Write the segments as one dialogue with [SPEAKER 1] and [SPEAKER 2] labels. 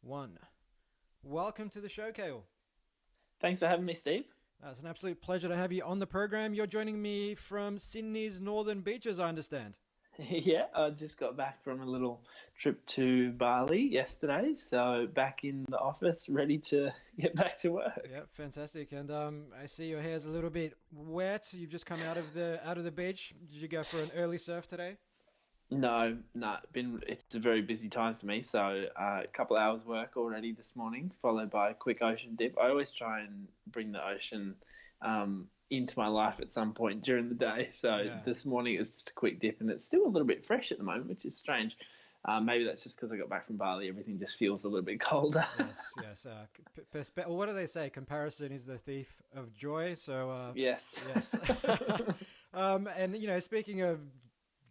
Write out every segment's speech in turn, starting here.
[SPEAKER 1] One. Welcome to the show, Kale.
[SPEAKER 2] Thanks for having me, Steve.
[SPEAKER 1] It's an absolute pleasure to have you on the program. You're joining me from Sydney's northern beaches, I understand.
[SPEAKER 2] Yeah, I just got back from a little trip to Bali yesterday, so back in the office, ready to get back to work.
[SPEAKER 1] Yeah, fantastic. And I see your hair's a little bit wet. You've just come out of the beach. Did you go for an early surf today?
[SPEAKER 2] No, no, been it's a very busy time for me. So a couple of hours work already this morning, followed by a quick ocean dip. I always try and bring the ocean into my life at some point during the day. So
[SPEAKER 1] Yeah.
[SPEAKER 2] this morning it was just a quick dip, and it's still a little bit fresh at the moment, which is strange. Maybe that's just because I got back from Bali. Everything just feels a little bit colder.
[SPEAKER 1] Yes, yes. Well, what do they say? Comparison is the thief of joy. So,
[SPEAKER 2] Yes.
[SPEAKER 1] yes. And speaking of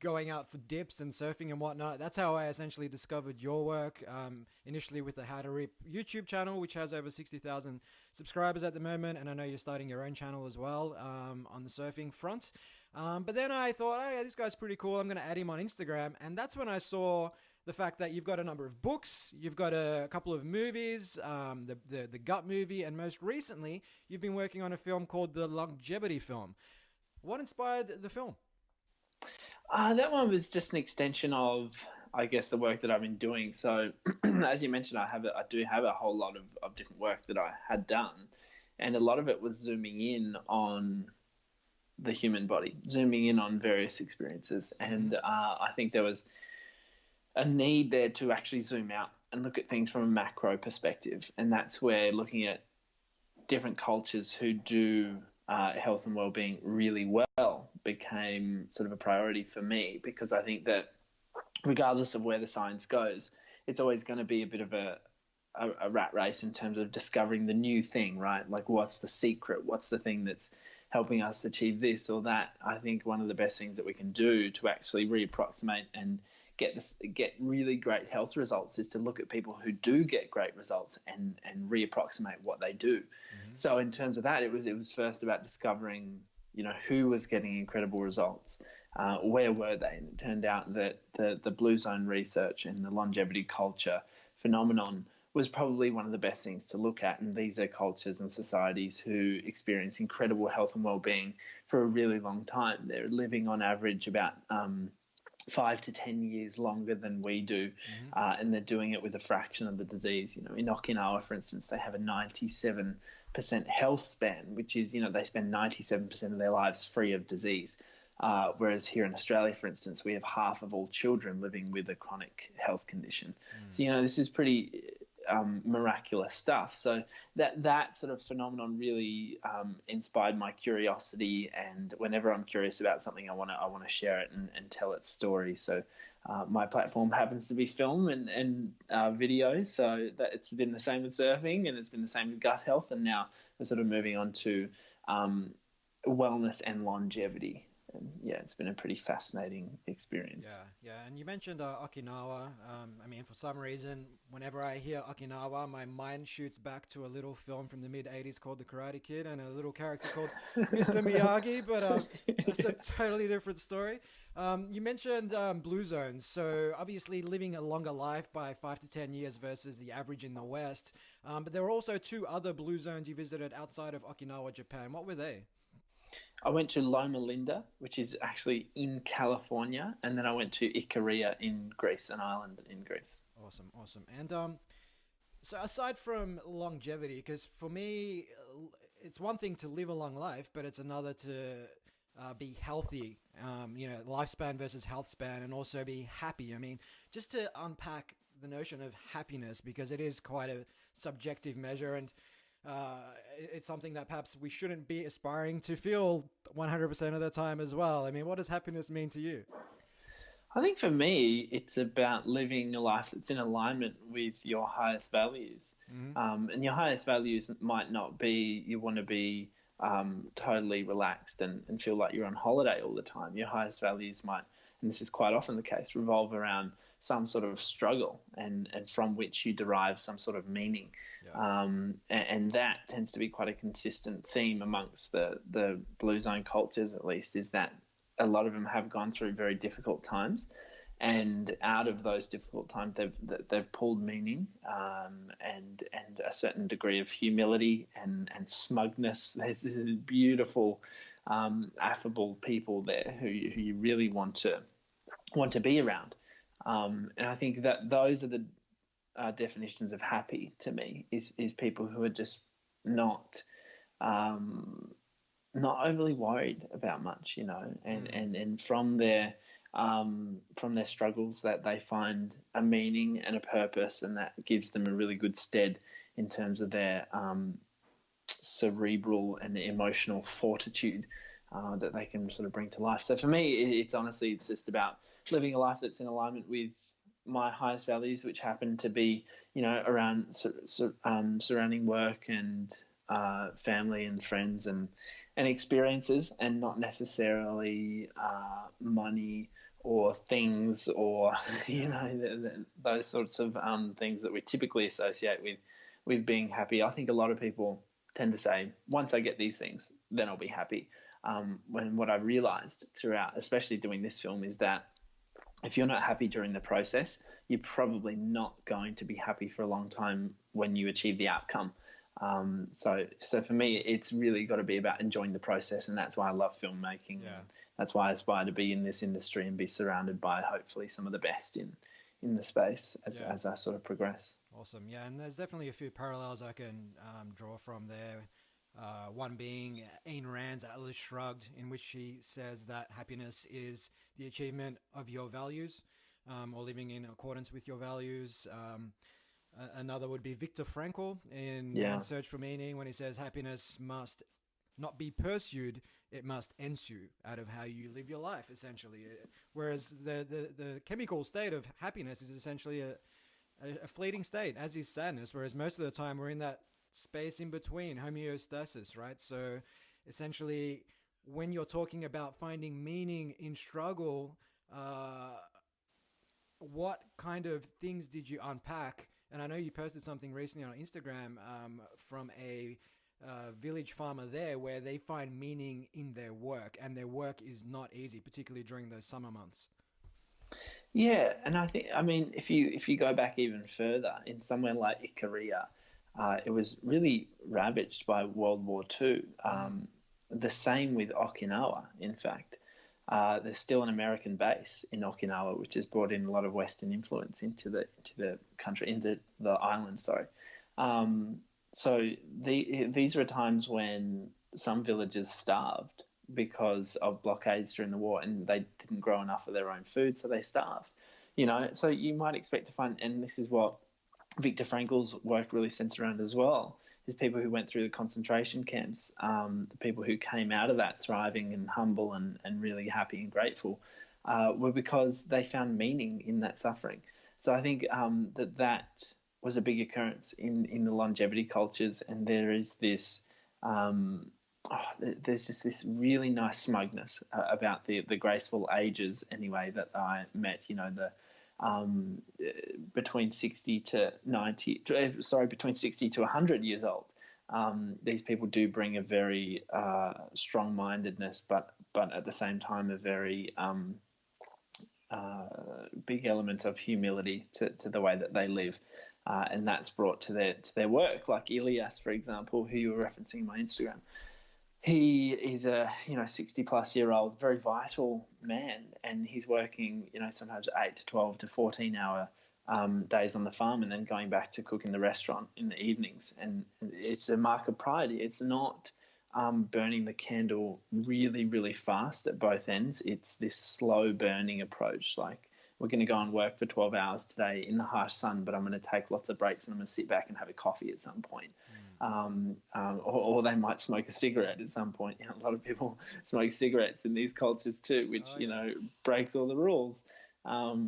[SPEAKER 1] going out for dips and surfing and whatnot, that's how I essentially discovered your work. Initially with the How to Rip YouTube channel, which has over 60,000 subscribers at the moment, and I know you're starting your own channel as well on the surfing front. But then I thought, oh yeah, this guy's pretty cool. I'm going to add him on Instagram, and that's when I saw the fact that you've got a number of books, you've got a couple of movies, the Gut movie, and most recently, you've been working on a film called the Longevity film. What inspired the film?
[SPEAKER 2] That one was just an extension of, I guess, the work that I've been doing. So, as you mentioned, I do have a whole lot of different work that I had done, and a lot of it was zooming in on the human body, zooming in on various experiences, and I think there was a need there to actually zoom out and look at things from a macro perspective, and that's where looking at different cultures who do health and well-being really well became sort of a priority for me, because I think that regardless of where the science goes, it's always going to be a bit of a rat race in terms of discovering the new thing, right? Like, what's the secret? What's the thing that's helping us achieve this or that? I think one of the best things that we can do to actually reapproximate and get really great health results is to look at people who do get great results and reapproximate what they do.
[SPEAKER 1] Mm-hmm.
[SPEAKER 2] So in terms of that, it was first about discovering, who was getting incredible results, where were they? And it turned out that the blue zone research and the longevity culture phenomenon was probably one of the best things to look at. And these are cultures and societies who experience incredible health and well-being for a really long time. They're living on average about 5 to 10 years longer than we do,
[SPEAKER 1] Mm-hmm.
[SPEAKER 2] and they're doing it with a fraction of the disease. In Okinawa, for instance, they have a 97% health span, which is, they spend 97% of their lives free of disease. Whereas here in Australia, for instance, we have half of all children living with a chronic health condition. So, this is pretty miraculous stuff. So that sort of phenomenon really inspired my curiosity, and whenever I'm curious about something, I want to share it and tell its story. So my platform happens to be film and videos. So that it's been the same with surfing, and it's been the same with gut health, and now we're sort of moving on to wellness and longevity. And yeah, it's been a pretty fascinating experience.
[SPEAKER 1] Yeah. And you mentioned Okinawa. I mean, for some reason, whenever I hear Okinawa, my mind shoots back to a little film from the mid '80s called The Karate Kid, and a little character called Mr. Miyagi. But that's a totally different story. You mentioned blue zones. So obviously, living a longer life by 5 to 10 years versus the average in the West. But there were also two other blue zones you visited outside of Okinawa, Japan. What were they?
[SPEAKER 2] I went to Loma Linda, which is actually in California, and then I went to Ikaria in Greece, an island in Greece.
[SPEAKER 1] Awesome, awesome. And so aside from longevity, because for me, it's one thing to live a long life, but it's another to be healthy. Lifespan versus health span, and also be happy. I mean, just to unpack the notion of happiness, because it is quite a subjective measure, and it's something that perhaps we shouldn't be aspiring to feel 100% of the time as well. I mean, what does happiness mean to you?
[SPEAKER 2] I think for me, it's about living a life that's in alignment with your highest values.
[SPEAKER 1] Mm-hmm.
[SPEAKER 2] And your highest values might not be you want to be totally relaxed and feel like you're on holiday all the time. Your highest values might, and this is quite often the case, revolve around some sort of struggle and from which you derive some sort of meaning.
[SPEAKER 1] Yeah.
[SPEAKER 2] And that tends to be quite a consistent theme amongst the blue zone cultures, at least, is that a lot of them have gone through very difficult times, And out of those difficult times, they've pulled meaning, and a certain degree of humility and smugness. There's this beautiful, affable people there who you really want to be around. And I think that those are the definitions of happy to me. Is people who are just not not overly worried about much, and from their struggles, that they find a meaning and a purpose, and that gives them a really good stead in terms of their cerebral and emotional fortitude that they can sort of bring to life. So for me, it's just about living a life that's in alignment with my highest values, which happen to be, around surrounding work and family and friends and experiences, and not necessarily money or things, or those sorts of things that we typically associate with being happy. I think a lot of people tend to say, once I get these things, then I'll be happy. When what I realized throughout, especially doing this film, is that if you're not happy during the process, you're probably not going to be happy for a long time when you achieve the outcome. So for me, it's really got to be about enjoying the process, and that's why I love filmmaking.
[SPEAKER 1] Yeah.
[SPEAKER 2] That's why I aspire to be in this industry and be surrounded by hopefully some of the best in the space as I sort of progress.
[SPEAKER 1] Awesome. Yeah, and there's definitely a few parallels I can draw from there. One being Ayn Rand's Atlas Shrugged, in which she says that happiness is the achievement of your values, or living in accordance with your values. Another would be Viktor Frankl in Man's Search for Meaning, when he says happiness must not be pursued, it must ensue out of how you live your life, essentially. Whereas the chemical state of happiness is essentially a fleeting state, as is sadness, whereas most of the time we're in that space in between, homeostasis, right? So essentially, when you're talking about finding meaning in struggle, what kind of things did you unpack? And I know you posted something recently on Instagram from a village farmer there, where they find meaning in their work, and their work is not easy, particularly during those summer months.
[SPEAKER 2] Yeah, and I mean, if you go back even further, in somewhere like Ikaria, it was really ravaged by World War II. The same with Okinawa, in fact. There's still an American base in Okinawa, which has brought in a lot of Western influence into the country, into the island. Sorry. So these were times when some villages starved because of blockades during the war, and they didn't grow enough of their own food, so they starved. So you might expect to find, and this is what Viktor Frankl's work really centered around as well, is people who went through the concentration camps, the people who came out of that thriving and humble and really happy and grateful, were because they found meaning in that suffering. So I think that was a big occurrence in the longevity cultures, and there is this, there's just this really nice smugness about the graceful ages, anyway, that I met, between 60 to 100 years old. These people do bring a very strong-mindedness, but at the same time a very big element of humility to the way that they live, and that's brought to their work. Like Elias, for example, who you were referencing in my Instagram. He is a 60-plus-year-old, very vital man, and he's working sometimes 8 to 12 to 14-hour days on the farm, and then going back to cook in the restaurant in the evenings. And it's a mark of pride. It's not burning the candle really, really fast at both ends. It's this slow burning approach. Like, we're going to go and work for 12 hours today in the harsh sun, but I'm going to take lots of breaks and I'm going to sit back and have a coffee at some point. Or they might smoke a cigarette at some point. A lot of people smoke cigarettes in these cultures too, which, breaks all the rules. So,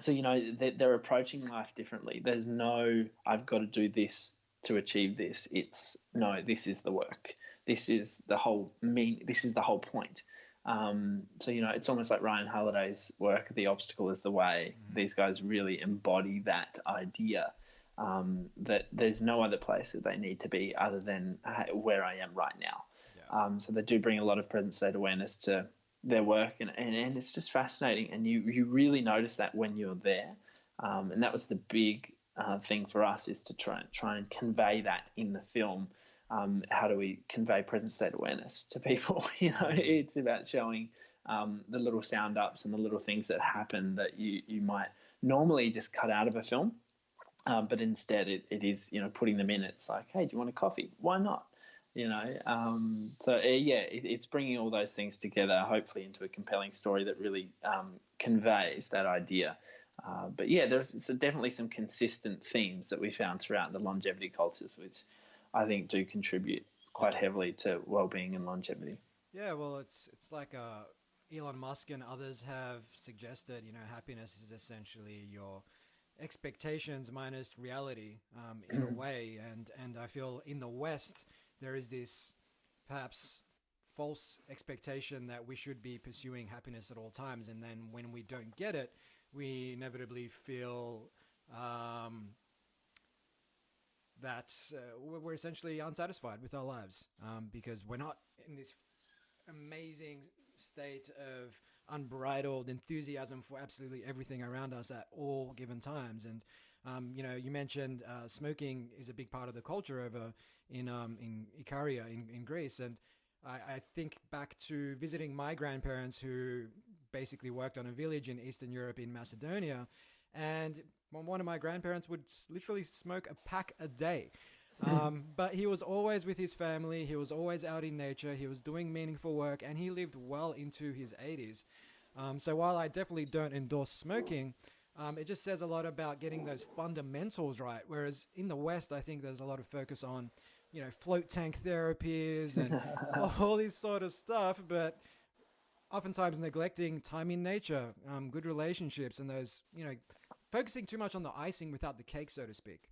[SPEAKER 2] they're approaching life differently. There's no, I've got to do this to achieve this. It's, no, this is the work. This is the whole this is the whole point. So, it's almost like Ryan Halliday's work, The Obstacle is the Way. These guys really embody that idea, that there's no other place that they need to be other than where I am right now. Yeah. So they do bring a lot of present state awareness to their work, and it's just fascinating, and you really notice that when you're there, and that was the big thing for us, is to try and convey that in the film. How do we convey present state awareness to people? It's about showing the little sound ups and the little things that happen that you might normally just cut out of a film, but instead it is, putting them in. It's like, hey, do you want a coffee? Why not? It's bringing all those things together, hopefully into a compelling story that really conveys that idea. There's definitely some consistent themes that we found throughout the longevity cultures, which I think do contribute quite heavily to well-being and longevity.
[SPEAKER 1] Yeah, well, it's like Elon Musk and others have suggested, happiness is essentially your expectations minus reality, in a way. And I feel in the West there is this perhaps false expectation that we should be pursuing happiness at all times, and then when we don't get it, we inevitably feel that we're essentially unsatisfied with our lives, because we're not in this amazing state of unbridled enthusiasm for absolutely everything around us at all given times. And you mentioned smoking is a big part of the culture over in Ikaria in Greece, and I think back to visiting my grandparents, who basically worked on a village in Eastern Europe in Macedonia, and one of my grandparents would literally smoke a pack a day. But he was always with his family. He was always out in nature. He was doing meaningful work, and he lived well into his 80s. So while I definitely don't endorse smoking, it just says a lot about getting those fundamentals right. Whereas in the West, I think there's a lot of focus on, float tank therapies and all this sort of stuff, but oftentimes neglecting time in nature, good relationships, and those, focusing too much on the icing without the cake, so to speak.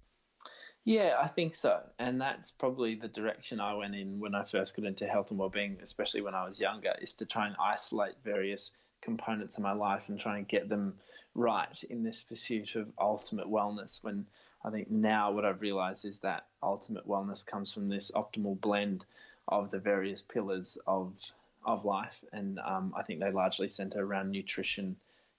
[SPEAKER 2] Yeah, I think so. And that's probably the direction I went in when I first got into health and well-being, especially when I was younger, is to try and isolate various components of my life and try and get them right in this pursuit of ultimate wellness. When I think now what I've realized is that ultimate wellness comes from this optimal blend of the various pillars of life. And I think they largely center around nutrition,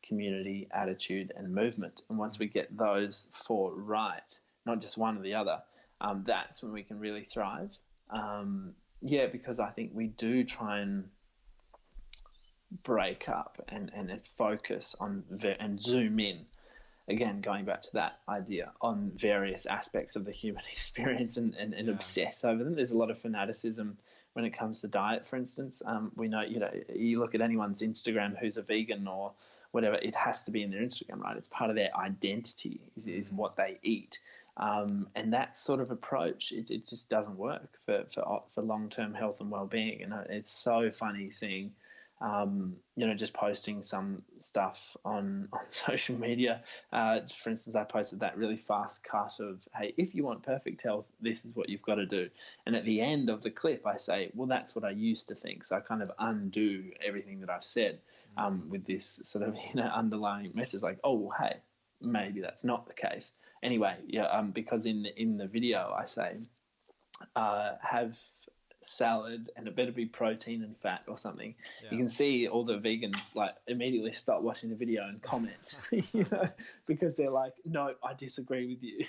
[SPEAKER 2] community, attitude, and movement. And once we get those four right, not just one or the other, that's when we can really thrive. Because I think we do try and break up and focus on and zoom in. Again, going back to that idea, on various aspects of the human experience and obsess over them. There's a lot of fanaticism when it comes to diet, for instance. We know, you look at anyone's Instagram who's a vegan or whatever, it has to be in their Instagram, right? It's part of their identity is what they eat. And that sort of approach, it just doesn't work for long-term health and well-being. And it's so funny seeing, just posting some stuff on social media. For instance, I posted that really fast cut of, hey, if you want perfect health, this is what you've got to do. And at the end of the clip, I say, well, that's what I used to think. So I kind of undo everything that I've said, with this sort of, underlying message like, oh, well, hey, maybe that's not the case. Anyway, because in the video I say, have salad and it better be protein and fat or something. Yeah. You can see all the vegans like immediately stop watching the video and comment, because they're like, no, I disagree with you.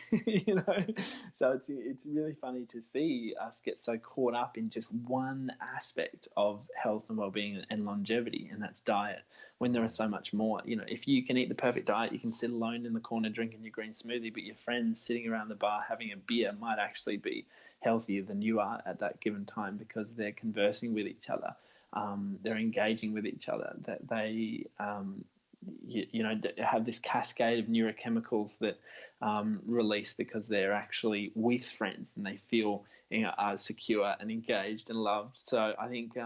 [SPEAKER 2] So it's really funny to see us get so caught up in just one aspect of health and well-being and longevity, and that's diet, when there is so much more. If you can eat the perfect diet, you can sit alone in the corner drinking your green smoothie, but your friends sitting around the bar having a beer might actually be healthier than you are at that given time, because they're conversing with each other, they're engaging with each other, that they have this cascade of neurochemicals that release because they're actually with friends and they feel secure and engaged and loved. So I think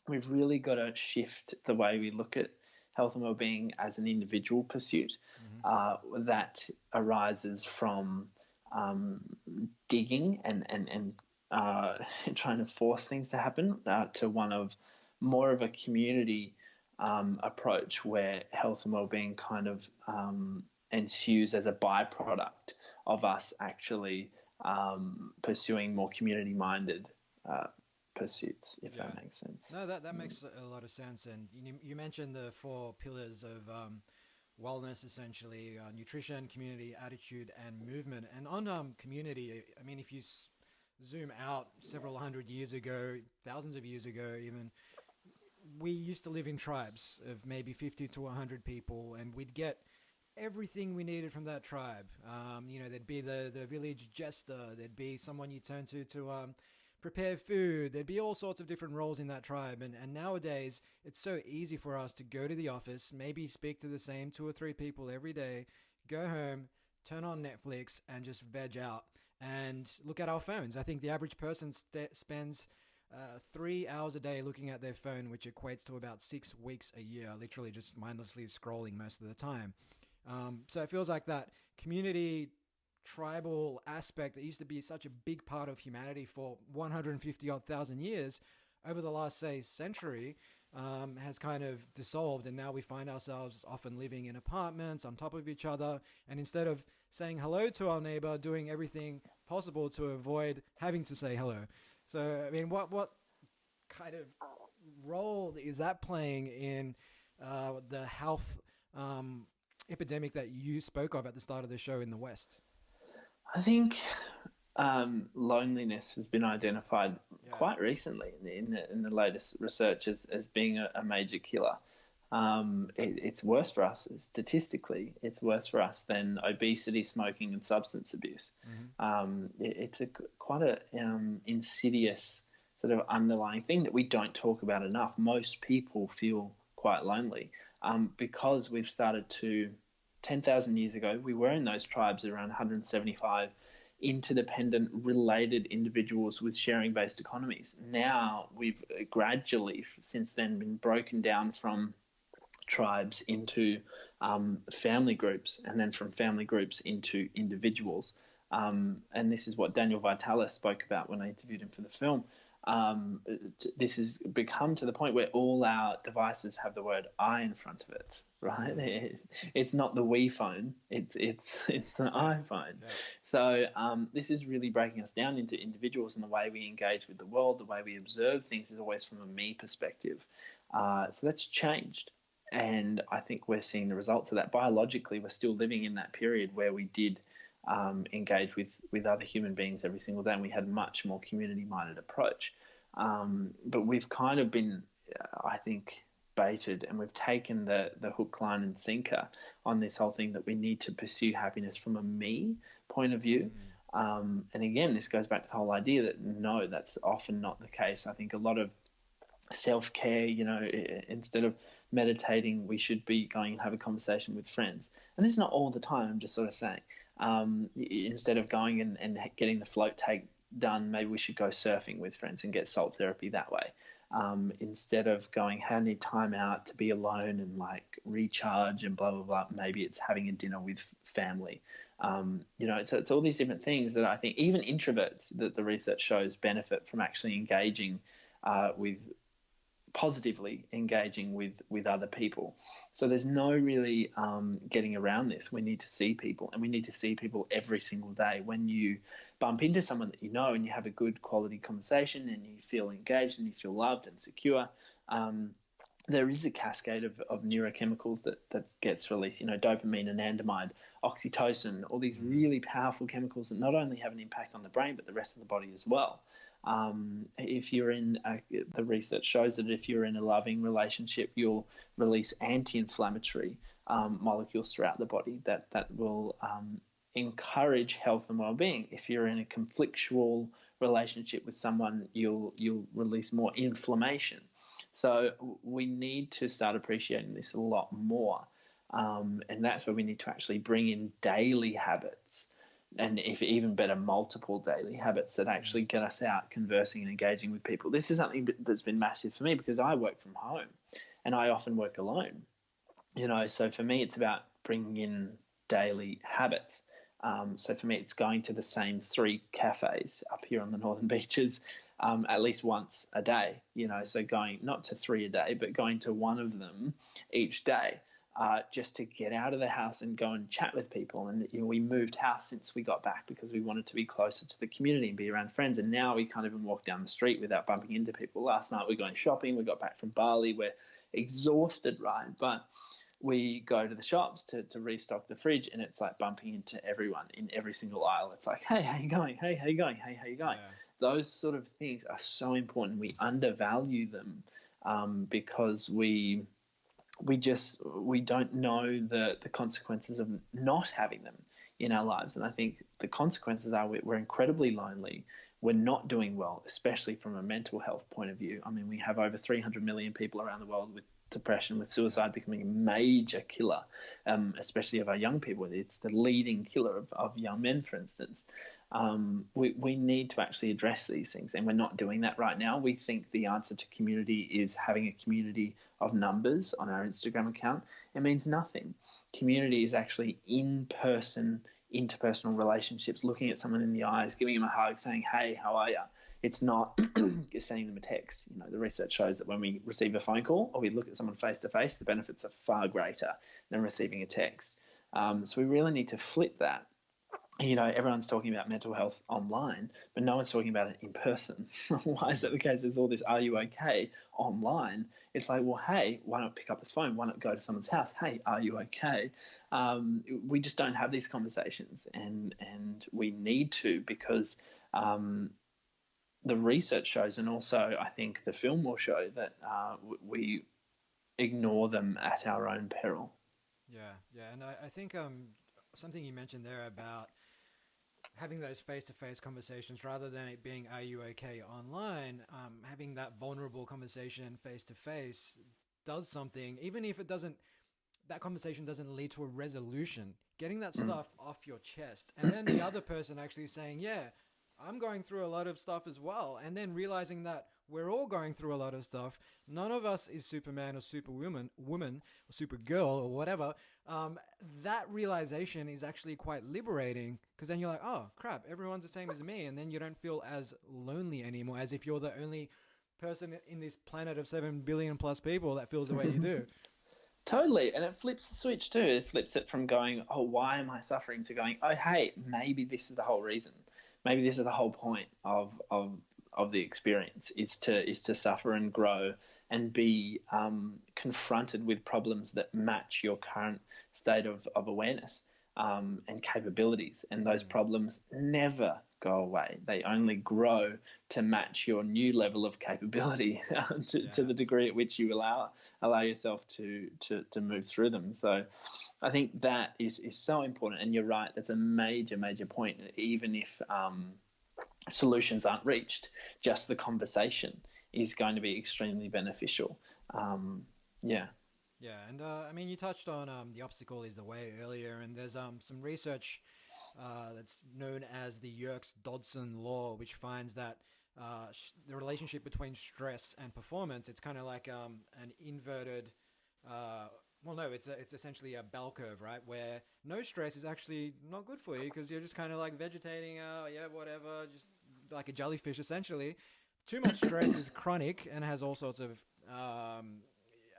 [SPEAKER 2] we've really got to shift the way we look at health and well-being as an individual pursuit, that arises from digging and trying to force things to happen, to one of more of a community approach, where health and well-being kind of ensues as a byproduct of us actually pursuing more community-minded pursuits, if
[SPEAKER 1] Yeah.
[SPEAKER 2] that makes sense.
[SPEAKER 1] No, that makes a lot of sense. And you mentioned the four pillars of wellness, essentially: nutrition, community, attitude, and movement. And on community, I mean, if you zoom out several hundred years ago, thousands of years ago, even, we used to live in tribes of maybe 50 to 100 people, and we'd get everything we needed from that tribe. There'd be the village jester, there'd be someone you turn to prepare food, there'd be all sorts of different roles in that tribe. And nowadays, it's so easy for us to go to the office, maybe speak to the same 2 or 3 people every day, go home, turn on Netflix, and just veg out and look at our phones. I think the average person spends 3 hours a day looking at their phone, which equates to about 6 weeks a year, literally just mindlessly scrolling most of the time. So it feels like that community, tribal aspect that used to be such a big part of humanity for 150 odd thousand years, over the last, say, century, has kind of dissolved. And now we find ourselves often living in apartments on top of each other. And instead of saying hello to our neighbor, doing everything possible to avoid having to say hello. So, I mean, what kind of role is that playing in the health epidemic that you spoke of at the start of the show in the West?
[SPEAKER 2] I think loneliness has been identified
[SPEAKER 1] Yeah.
[SPEAKER 2] quite recently in the latest research as being a major killer. It's worse for us statistically. It's worse for us than obesity, smoking, and substance abuse. It's quite a insidious sort of underlying thing that we don't talk about enough. Most people feel quite lonely because we've started to. 10,000 years ago, we were in those tribes around 175 interdependent, related individuals with sharing-based economies. Now we've gradually, since then, been broken down from tribes into family groups, and then from family groups into individuals. And this is what Daniel Vitalis spoke about when I interviewed him for the film. This has become to the point where all our devices have the word "I" in front of it, right? It's not the Wii phone; it's the iPhone. Yeah. So this is really breaking us down into individuals, and the way we engage with the world, the way we observe things, is always from a me perspective. So that's changed, and I think we're seeing the results of that. Biologically, we're still living in that period where we did engage with other human beings every single day, and we had a much more community-minded approach. But we've kind of been, I think, baited, and we've taken the hook, line, and sinker on this whole thing that we need to pursue happiness from a me point of view. And again, this goes back to the whole idea that no, that's often not the case. I think a lot of self-care, instead of meditating, we should be going and have a conversation with friends. And this is not all the time, I'm just sort of saying. Instead of going and getting the float take done, maybe we should go surfing with friends and get salt therapy that way. Instead of going, hey, I need time out to be alone and like recharge and blah, blah, blah, maybe it's having a dinner with family. So it's all these different things that I think even introverts, that the research shows, benefit from actually engaging positively engaging with other people. So there's no really getting around this. We need to see people, and we need to see people every single day. When you bump into someone that you know and you have a good quality conversation and you feel engaged and you feel loved and secure, there is a cascade of neurochemicals that gets released, dopamine, anandamide, oxytocin, all these really powerful chemicals that not only have an impact on the brain but the rest of the body as well. If you're in the research shows that if you're in a loving relationship, you'll release anti-inflammatory molecules throughout the body that will encourage health and well-being. If you're in a conflictual relationship with someone, you'll release more inflammation. So we need to start appreciating this a lot more, and that's where we need to actually bring in daily habits. And if even better, multiple daily habits that actually get us out conversing and engaging with people. This is something that's been massive for me because I work from home and I often work alone. So for me, it's about bringing in daily habits. So for me, it's going to the same 3 cafes up here on the northern beaches at least once a day. So going not to 3 a day, but going to one of them each day. just to get out of the house and go and chat with people. And we moved house since we got back because we wanted to be closer to the community and be around friends. And now we can't even walk down the street without bumping into people. Last night we were going shopping. We got back from Bali. We're exhausted, right? But we go to the shops to restock the fridge, and it's like bumping into everyone in every single aisle. It's like, hey, how you going? Hey, how you going? Hey, how you going? Yeah. Those sort of things are so important. We undervalue them because we don't know the consequences of not having them in our lives. And I think the consequences are we're incredibly lonely. We're not doing well, especially from a mental health point of view. I mean, we have over 300 million people around the world with depression, with suicide becoming a major killer, especially of our young people. It's the leading killer of young men, for instance. We need to actually address these things, and we're not doing that right now. We think the answer to community is having a community of numbers on our Instagram account. It means nothing. Community is actually in-person, interpersonal relationships, looking at someone in the eyes, giving them a hug, saying, hey, how are you? It's not just sending them a text. The research shows that when we receive a phone call or we look at someone face-to-face, the benefits are far greater than receiving a text. So we really need to flip that. Everyone's talking about mental health online, but no one's talking about it in person. Why is that the case? There's all this, are you okay, online. It's like, well, hey, why not pick up the phone? Why not go to someone's house? Hey, are you okay? We just don't have these conversations, and we need to, because the research shows, and also I think the film will show, that we ignore them at our own peril.
[SPEAKER 1] Yeah. And I think something you mentioned there about having those face-to-face conversations rather than it being, are you okay, online, having that vulnerable conversation face-to-face does something, even if that conversation doesn't lead to a resolution, getting that stuff off your chest. And then the other person actually saying, yeah, I'm going through a lot of stuff as well. And then realizing that we're all going through a lot of stuff. None of us is Superman or Superwoman, or Supergirl or whatever. That realization is actually quite liberating, because then you're like, oh crap, everyone's the same as me. And then you don't feel as lonely anymore, as if you're the only person in this planet of 7 billion plus people that feels the way you do.
[SPEAKER 2] Totally. And it flips the switch too. It flips it from going, oh, why am I suffering, to going, oh, hey, maybe this is the whole reason. Maybe this is the whole point of the experience, is to suffer and grow and be confronted with problems that match your current state of awareness and capabilities. And those problems never go away. They only grow to match your new level of capability to the degree at which you allow yourself to move through them. So I think that is so important. And you're right, that's a major point. Even if solutions aren't reached, just the conversation is going to be extremely beneficial.
[SPEAKER 1] Yeah, and I mean, you touched on the obstacle is the way earlier, and there's some research that's known as the Dodson Law, which finds that the relationship between stress and performance, it's kind of like an inverted, it's essentially a bell curve, right? Where no stress is actually not good for you, because you're just kind of like vegetating, whatever, just like a jellyfish essentially. Too much stress is chronic and has all sorts of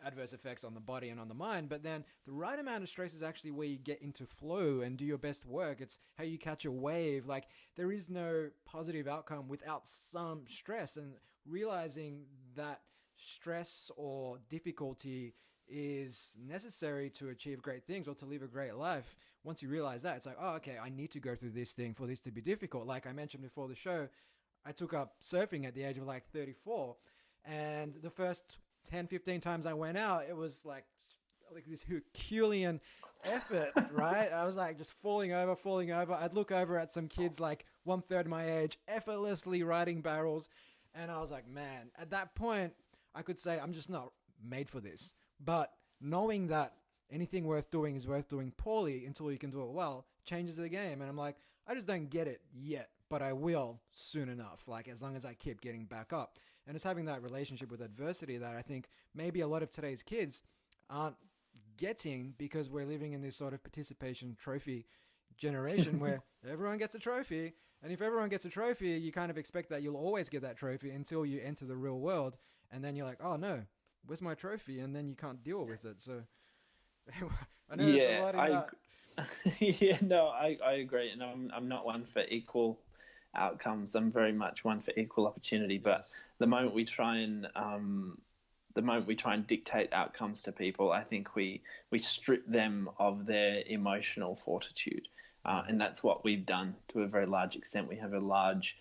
[SPEAKER 1] adverse effects on the body and on the mind. But then the right amount of stress is actually where you get into flow and do your best work. It's how you catch a wave. Like, there is no positive outcome without some stress, and realizing that stress or difficulty is necessary to achieve great things or to live a great life. Once you realize that, it's like, oh, okay, I need to go through this thing for this to be difficult. Like I mentioned before the show, I took up surfing at the age of like 34, and the first 10, 15 times I went out, it was like this Herculean effort, right? I was like just falling over. I'd look over at some kids like 1/3 my age, effortlessly riding barrels. And I was like, man, at that point, I could say I'm just not made for this. But knowing that anything worth doing is worth doing poorly until you can do it well changes the game. And I'm like, I just don't get it yet, but I will soon enough, like as long as I keep getting back up. And it's having that relationship with adversity that I think maybe a lot of today's kids aren't getting, because we're living in this sort of participation trophy generation where everyone gets a trophy. And if everyone gets a trophy, you kind of expect that you'll always get that trophy until you enter the real world. And then you're like, oh no, where's my trophy? And then you can't deal with it. So I know there's a
[SPEAKER 2] Yeah,
[SPEAKER 1] lot in that.
[SPEAKER 2] yeah, no, I agree, and I'm not one for equal outcomes. I'm very much one for equal opportunity. But
[SPEAKER 1] Yes.
[SPEAKER 2] the moment we try and the moment we try and dictate outcomes to people, I think we strip them of their emotional fortitude, and that's what we've done to a very large extent. We have a large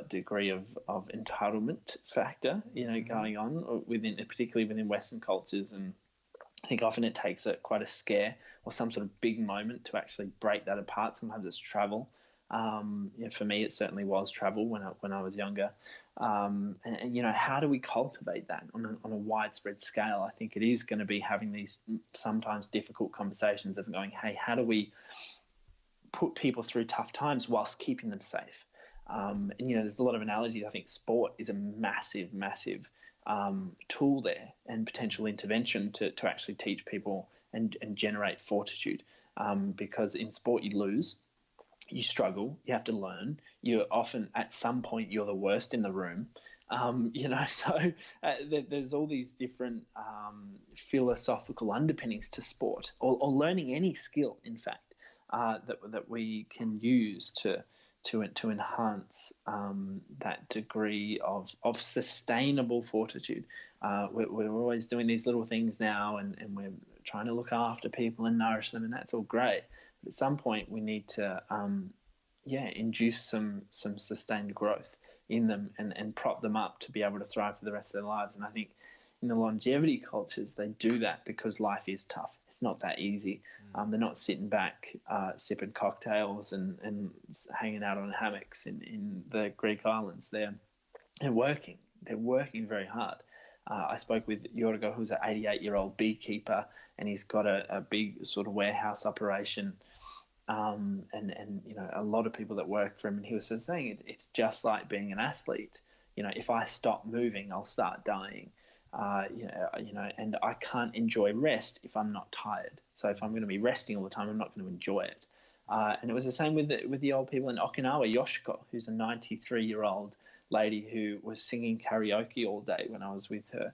[SPEAKER 2] degree of entitlement factor,
[SPEAKER 1] Mm-hmm.
[SPEAKER 2] going on within, particularly within Western cultures, and I think often it takes quite a scare or some sort of big moment to actually break that apart. Sometimes it's travel. For me, it certainly was travel when I was younger. And how do we cultivate that on a widespread scale? I think it is going to be having these sometimes difficult conversations of going, hey, how do we put people through tough times whilst keeping them safe? And there's a lot of analogies. I think sport is a massive, massive tool there, and potential intervention to actually teach people and generate fortitude. Because in sport you lose, you struggle, you have to learn. You're often at some point you're the worst in the room. So there's all these different philosophical underpinnings to sport, or learning any skill, in fact, that we can use to enhance that degree of sustainable fortitude. We're always doing these little things now, and we're trying to look after people and nourish them, and that's all great. But at some point, we need to, induce some sustained growth in them, and prop them up to be able to thrive for the rest of their lives. And I think in the longevity cultures, they do that because life is tough. It's not that easy. They're not sitting back, sipping cocktails and hanging out on hammocks in the Greek islands. They're working. They're working very hard. I spoke with Yorgo, who's an 88-year-old beekeeper, and he's got a big sort of warehouse operation. And a lot of people that work for him, and he was saying it's just like being an athlete. If I stop moving, I'll start dying. And I can't enjoy rest if I'm not tired. So if I'm going to be resting all the time, I'm not going to enjoy it. And it was the same with the old people in Okinawa. Yoshiko, who's a 93-year-old lady who was singing karaoke all day when I was with her.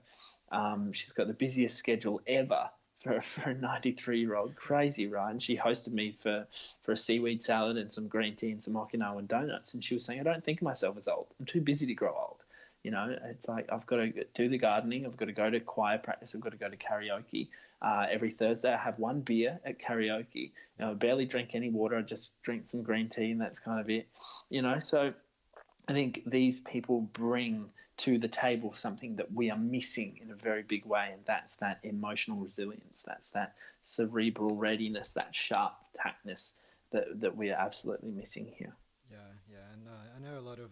[SPEAKER 2] She's got the busiest schedule ever for a 93-year-old. Crazy, right? And she hosted me for a seaweed salad and some green tea and some Okinawan donuts. And she was saying, I don't think of myself as old. I'm too busy to grow old. It's like I've got to do the gardening. I've got to go to choir practice. I've got to go to karaoke. Every Thursday, I have one beer at karaoke. I barely drink any water. I just drink some green tea, and that's kind of it. So I think these people bring to the table something that we are missing in a very big way, and that's that emotional resilience. That's that cerebral readiness, that sharp tactness that we are absolutely missing here.
[SPEAKER 1] Yeah, yeah, and I know a lot of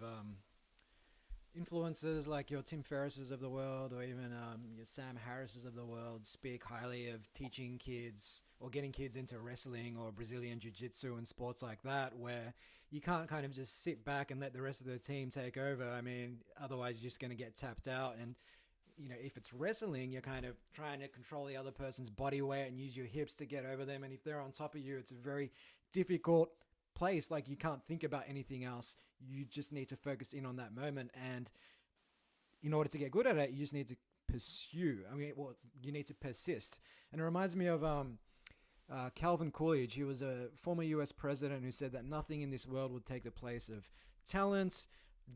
[SPEAKER 1] influencers like your Tim Ferrisses of the world, or even your Sam Harrises of the world, speak highly of teaching kids or getting kids into wrestling or Brazilian jiu-jitsu and sports like that, where you can't kind of just sit back and let the rest of the team take over. I mean, otherwise you're just going to get tapped out. And if it's wrestling, you're kind of trying to control the other person's body weight and use your hips to get over them. And if they're on top of you, it's a very difficult place. Like, you can't think about anything else. You just need to focus in on that moment. And in order to get good at it, you just need to pursue. You need to persist. And it reminds me of Calvin Coolidge. He was a former US president who said that nothing in this world would take the place of talent,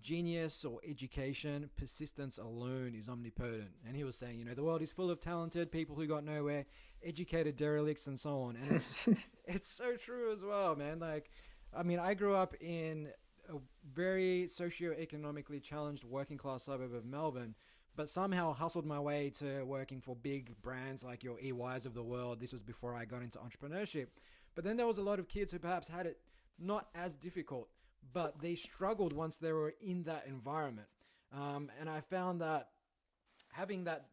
[SPEAKER 1] genius, or education. Persistence alone is omnipotent. And he was saying, the world is full of talented people who got nowhere, educated derelicts, and so on. And it's so true as well, man. Like, I grew up in a very socio-economically challenged working class suburb of Melbourne, but somehow hustled my way to working for big brands like your EYs of the world. This was before I got into entrepreneurship. But then there was a lot of kids who perhaps had it not as difficult, but they struggled once they were in that environment. And I found that having that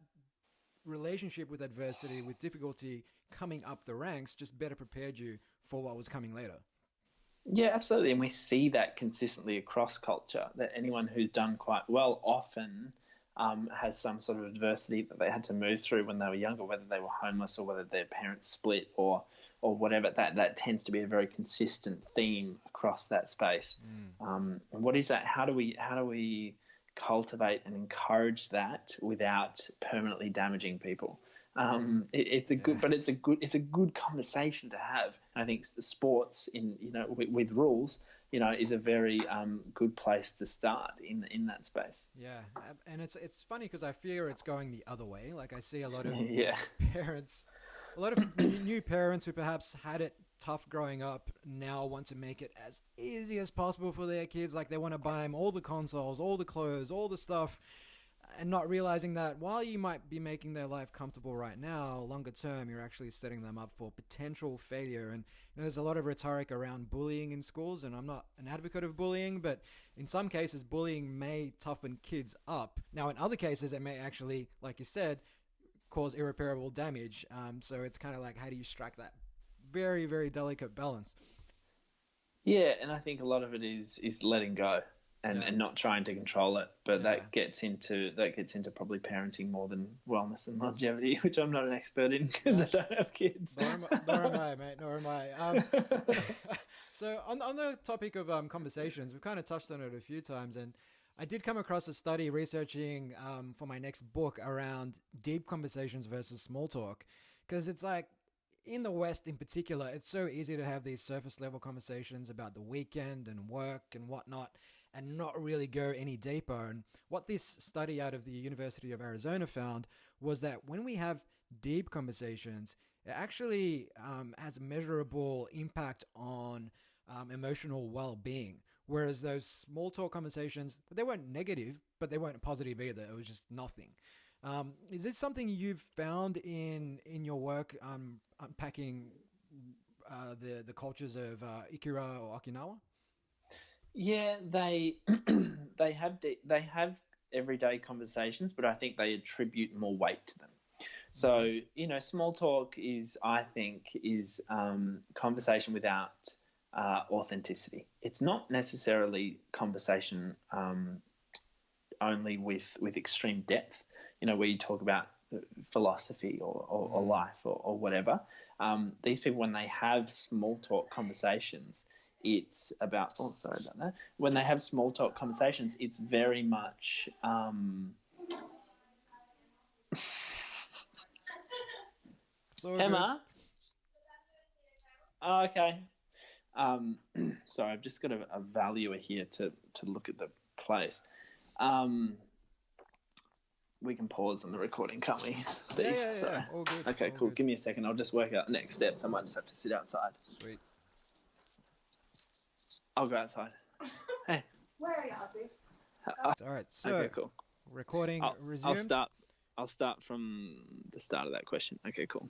[SPEAKER 1] relationship with adversity, with difficulty coming up the ranks, just better prepared you for what was coming later.
[SPEAKER 2] Yeah, absolutely. And we see that consistently across culture, that anyone who's done quite well often has some sort of adversity that they had to move through when they were younger, whether they were homeless or whether their parents split or whatever. That tends to be a very consistent theme across that space. And what is that? How do we cultivate and encourage that without permanently damaging people? It's a good, but it's a good conversation to have. And I think the sports with rules, is a very good place to start in that space.
[SPEAKER 1] Yeah, and it's funny because I fear it's going the other way. Like I see a lot of
[SPEAKER 2] Yeah.
[SPEAKER 1] parents, a lot of new parents who perhaps had it tough growing up now want to make it as easy as possible for their kids. Like they want to buy them all the consoles, all the clothes, all the stuff, and not realizing that while you might be making their life comfortable right now, longer term, you're actually setting them up for potential failure. And there's a lot of rhetoric around bullying in schools, and I'm not an advocate of bullying, but in some cases, bullying may toughen kids up. Now, in other cases, it may actually, like you said, cause irreparable damage. So it's kind of like, how do you strike that very, very delicate balance?
[SPEAKER 2] Yeah, and I think a lot of it is letting go and not trying to control it. But that gets into probably parenting more than wellness and longevity, which I'm not an expert in because I don't have kids.
[SPEAKER 1] Nor am I, mate. Nor am I. So on the topic of conversations, we've kind of touched on it a few times, and I did come across a study researching for my next book around deep conversations versus small talk, because it's like, in the West in particular, it's so easy to have these surface level conversations about the weekend and work and whatnot and not really go any deeper. And what this study out of the University of Arizona found was that when we have deep conversations, it actually has a measurable impact on emotional well-being. Whereas those small talk conversations, they weren't negative, but they weren't positive either. It was just nothing. Is this something you've found in your work unpacking the cultures of Ikura or Okinawa?
[SPEAKER 2] Yeah, they they have everyday conversations, but I think they attribute more weight to them. So small talk I think is conversation without authenticity. It's not necessarily conversation only with extreme depth. Where you talk about philosophy or life or whatever. These people, when they have small talk conversations, it's about, sorry about that. When they have small talk conversations, it's very much, Emma? Oh, okay. Sorry, I've just got a valuer here to look at the place. We can pause on the recording, can't we, Steve?
[SPEAKER 1] Yeah. All good.
[SPEAKER 2] Okay,
[SPEAKER 1] all
[SPEAKER 2] cool.
[SPEAKER 1] good.
[SPEAKER 2] Give me a second. I'll just work out the next steps. I might just have to sit outside.
[SPEAKER 1] Sweet.
[SPEAKER 2] I'll go outside. Hey.
[SPEAKER 3] Where are y'all, please?
[SPEAKER 1] All right. So,
[SPEAKER 2] okay, cool.
[SPEAKER 1] Recording resumed.
[SPEAKER 2] I'll start from the start of that question. Okay, cool.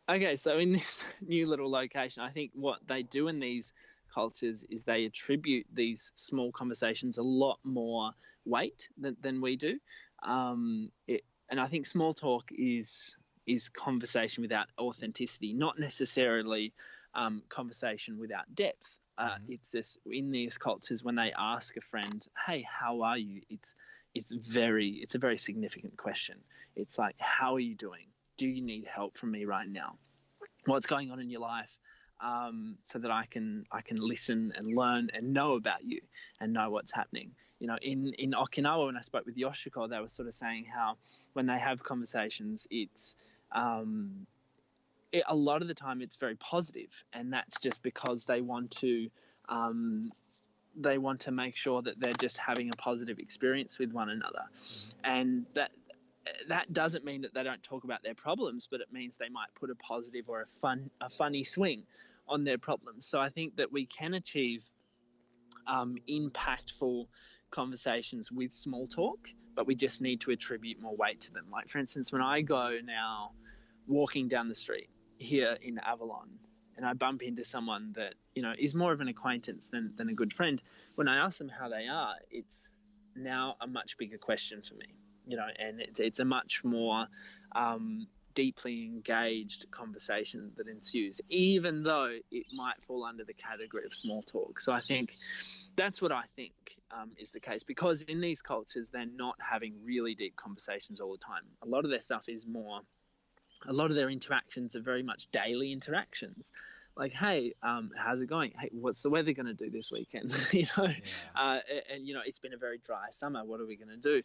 [SPEAKER 2] Okay, so in this new little location, I think what they do in these cultures is they attribute these small conversations a lot more weight than we do. And I think small talk is conversation without authenticity, not necessarily conversation without depth. It's just in these cultures when they ask a friend, "Hey, how are you?" It's a very significant question. It's like, "How are you doing? Do you need help from me right now? What's going on in your life?" So that I can listen and learn and know about you and know what's happening. In Okinawa, when I spoke with Yoshiko, they were sort of saying how when they have conversations, it's a lot of the time it's very positive, and that's just because they want to make sure that they're just having a positive experience with one another, and that doesn't mean that they don't talk about their problems, but it means they might put a positive or a funny swing on their problems. So I think that we can achieve impactful conversations with small talk, but we just need to attribute more weight to them. Like, for instance, when I go now walking down the street here in Avalon and I bump into someone that, is more of an acquaintance than a good friend, when I ask them how they are, it's now a much bigger question for me. And it's a much more deeply engaged conversation that ensues, even though it might fall under the category of small talk. So I think that's what I think is the case, because in these cultures, they're not having really deep conversations all the time. A lot of their stuff is a lot of their interactions are very much daily interactions. like, hey, how's it going? Hey, what's the weather going to do this weekend? you know,
[SPEAKER 1] Yeah.
[SPEAKER 2] and it's been a very dry summer. What are we going to do?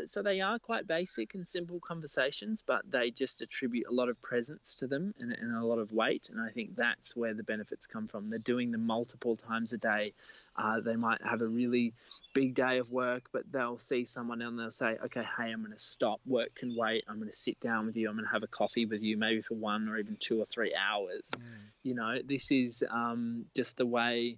[SPEAKER 2] So they are quite basic and simple conversations, but they just attribute a lot of presence to them and a lot of weight. And I think that's where the benefits come from. They're doing them multiple times a day. They might have a really big day of work, but they'll see someone and they'll say, okay, hey, I'm going to stop. Work can wait. I'm going to sit down with you. I'm going to have a coffee with you, maybe for 1 or even 2 or 3 hours. This is just the way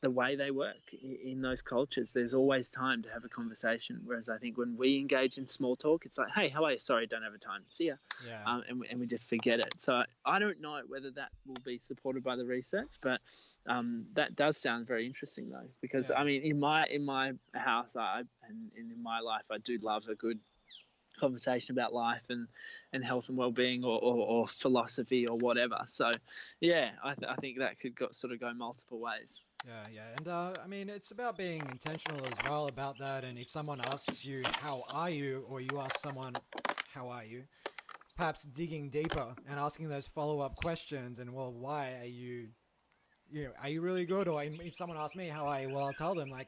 [SPEAKER 2] they work in those cultures. There's always time to have a conversation, whereas I think when we engage in small talk, it's like, hey, how are you? Sorry, don't have a time. See ya.
[SPEAKER 1] Yeah.
[SPEAKER 2] And we just forget it. So I don't know whether that will be supported by the research, but that does sound very interesting though, because I mean, in my house, and in my life, I do love a good conversation about life and health and well-being or philosophy or whatever. So yeah, I think that could sort of go multiple ways.
[SPEAKER 1] Yeah. And I mean, it's about being intentional as well about that. And if someone asks you, how are you? Or you ask someone, how are you? Perhaps digging deeper and asking those follow-up questions. And, well, why are you are you really good? Or if someone asks me, how are you? Well, I'll tell them, like,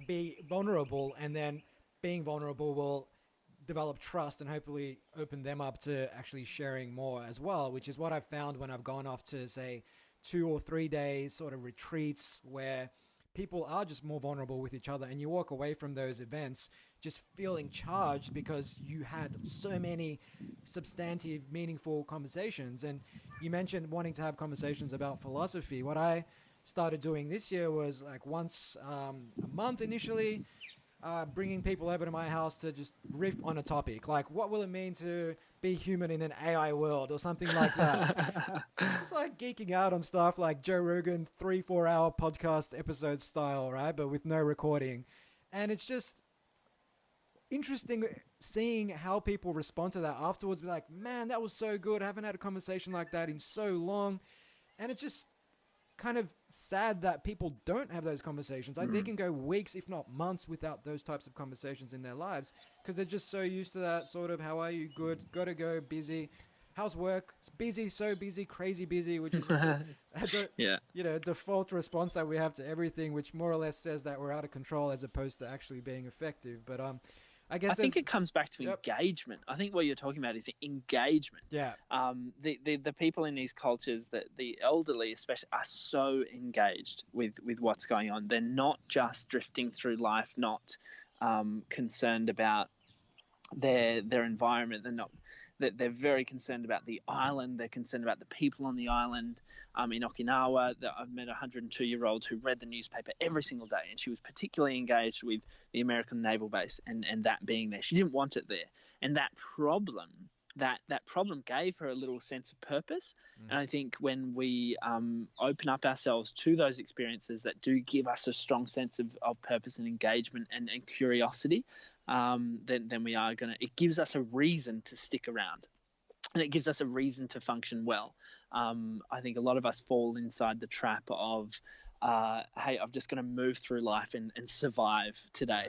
[SPEAKER 1] be vulnerable. And then being vulnerable will develop trust and hopefully open them up to actually sharing more as well, which is what I've found when I've gone off to, say, 2 or 3 days sort of retreats where people are just more vulnerable with each other, and you walk away from those events just feeling charged because you had so many substantive, meaningful conversations. And you mentioned wanting to have conversations about philosophy. What I started doing this year was, like, once a month initially, bringing people over to my house to just riff on a topic, like what will it mean to be human in an AI world or something like that. Just like geeking out on stuff like Joe Rogan 3-4 hour podcast episode style, right? But with no recording. And it's just interesting seeing how people respond to that afterwards. Be like, man, that was so good. I haven't had a conversation like that in so long. And it's just kind of sad that people don't have those conversations. Like, they can go weeks, if not months, without those types of conversations in their lives because they're just so used to that sort of, how are you? Good. Gotta go. Busy. How's work? It's busy. So busy. Crazy busy. Which is just default response that we have to everything, which more or less says that we're out of control as opposed to actually being effective. But I think
[SPEAKER 2] it comes back to engagement. I think what you're talking about is engagement.
[SPEAKER 1] Yeah.
[SPEAKER 2] The people in these cultures, that the elderly especially, are so engaged with what's going on. They're not just drifting through life, not concerned about their environment. They're very concerned about the island. They're concerned about the people on the island. In Okinawa, I've met a 102-year-old who read the newspaper every single day, and she was particularly engaged with the American naval base and that being there. She didn't want it there. And that problem gave her a little sense of purpose. And I think when we open up ourselves to those experiences that do give us a strong sense of purpose and engagement and curiosity, then we are it gives us a reason to stick around, and it gives us a reason to function well. I think a lot of us fall inside the trap of, hey, I'm just going to move through life and survive today.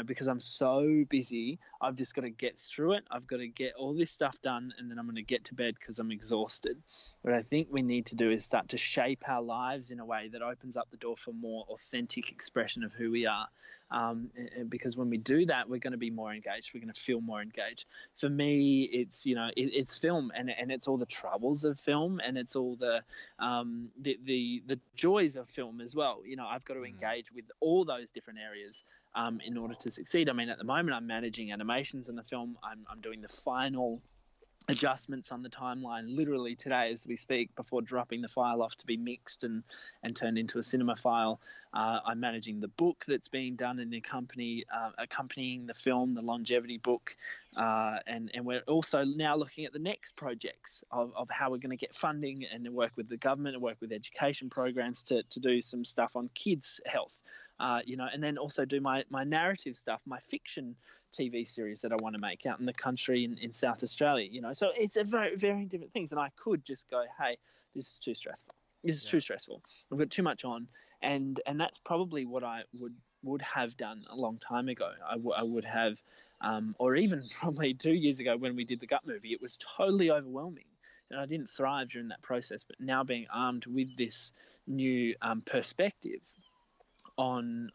[SPEAKER 2] Because I'm so busy, I've just got to get through it. I've got to get all this stuff done, and then I'm going to get to bed because I'm exhausted. What I think we need to do is start to shape our lives in a way that opens up the door for more authentic expression of who we are. Because when we do that, we're going to be more engaged. We're going to feel more engaged. For me, it's it's film, and it's all the troubles of film, and it's all the joys of film as well. I've got to engage with all those different areas in order to succeed. I mean, at the moment, I'm managing animations in the film. I'm doing the final adjustments on the timeline literally today as we speak, before dropping the file off to be mixed and turned into a cinema file. I'm managing the book that's being done and accompanying the film, the longevity book, and we're also now looking at the next projects of how we're going to get funding and work with the government and work with education programs to do some stuff on kids' health, and then also do my narrative stuff, my fiction TV series that I want to make out in the country in South Australia. So it's a very, very different things. And I could just go, hey, this is too stressful. This is too stressful. I've got too much on. And that's probably what I would have done a long time ago. I would have, or even probably 2 years ago when we did the gut movie, it was totally overwhelming. and I didn't thrive during that process. But now being armed with this new perspective on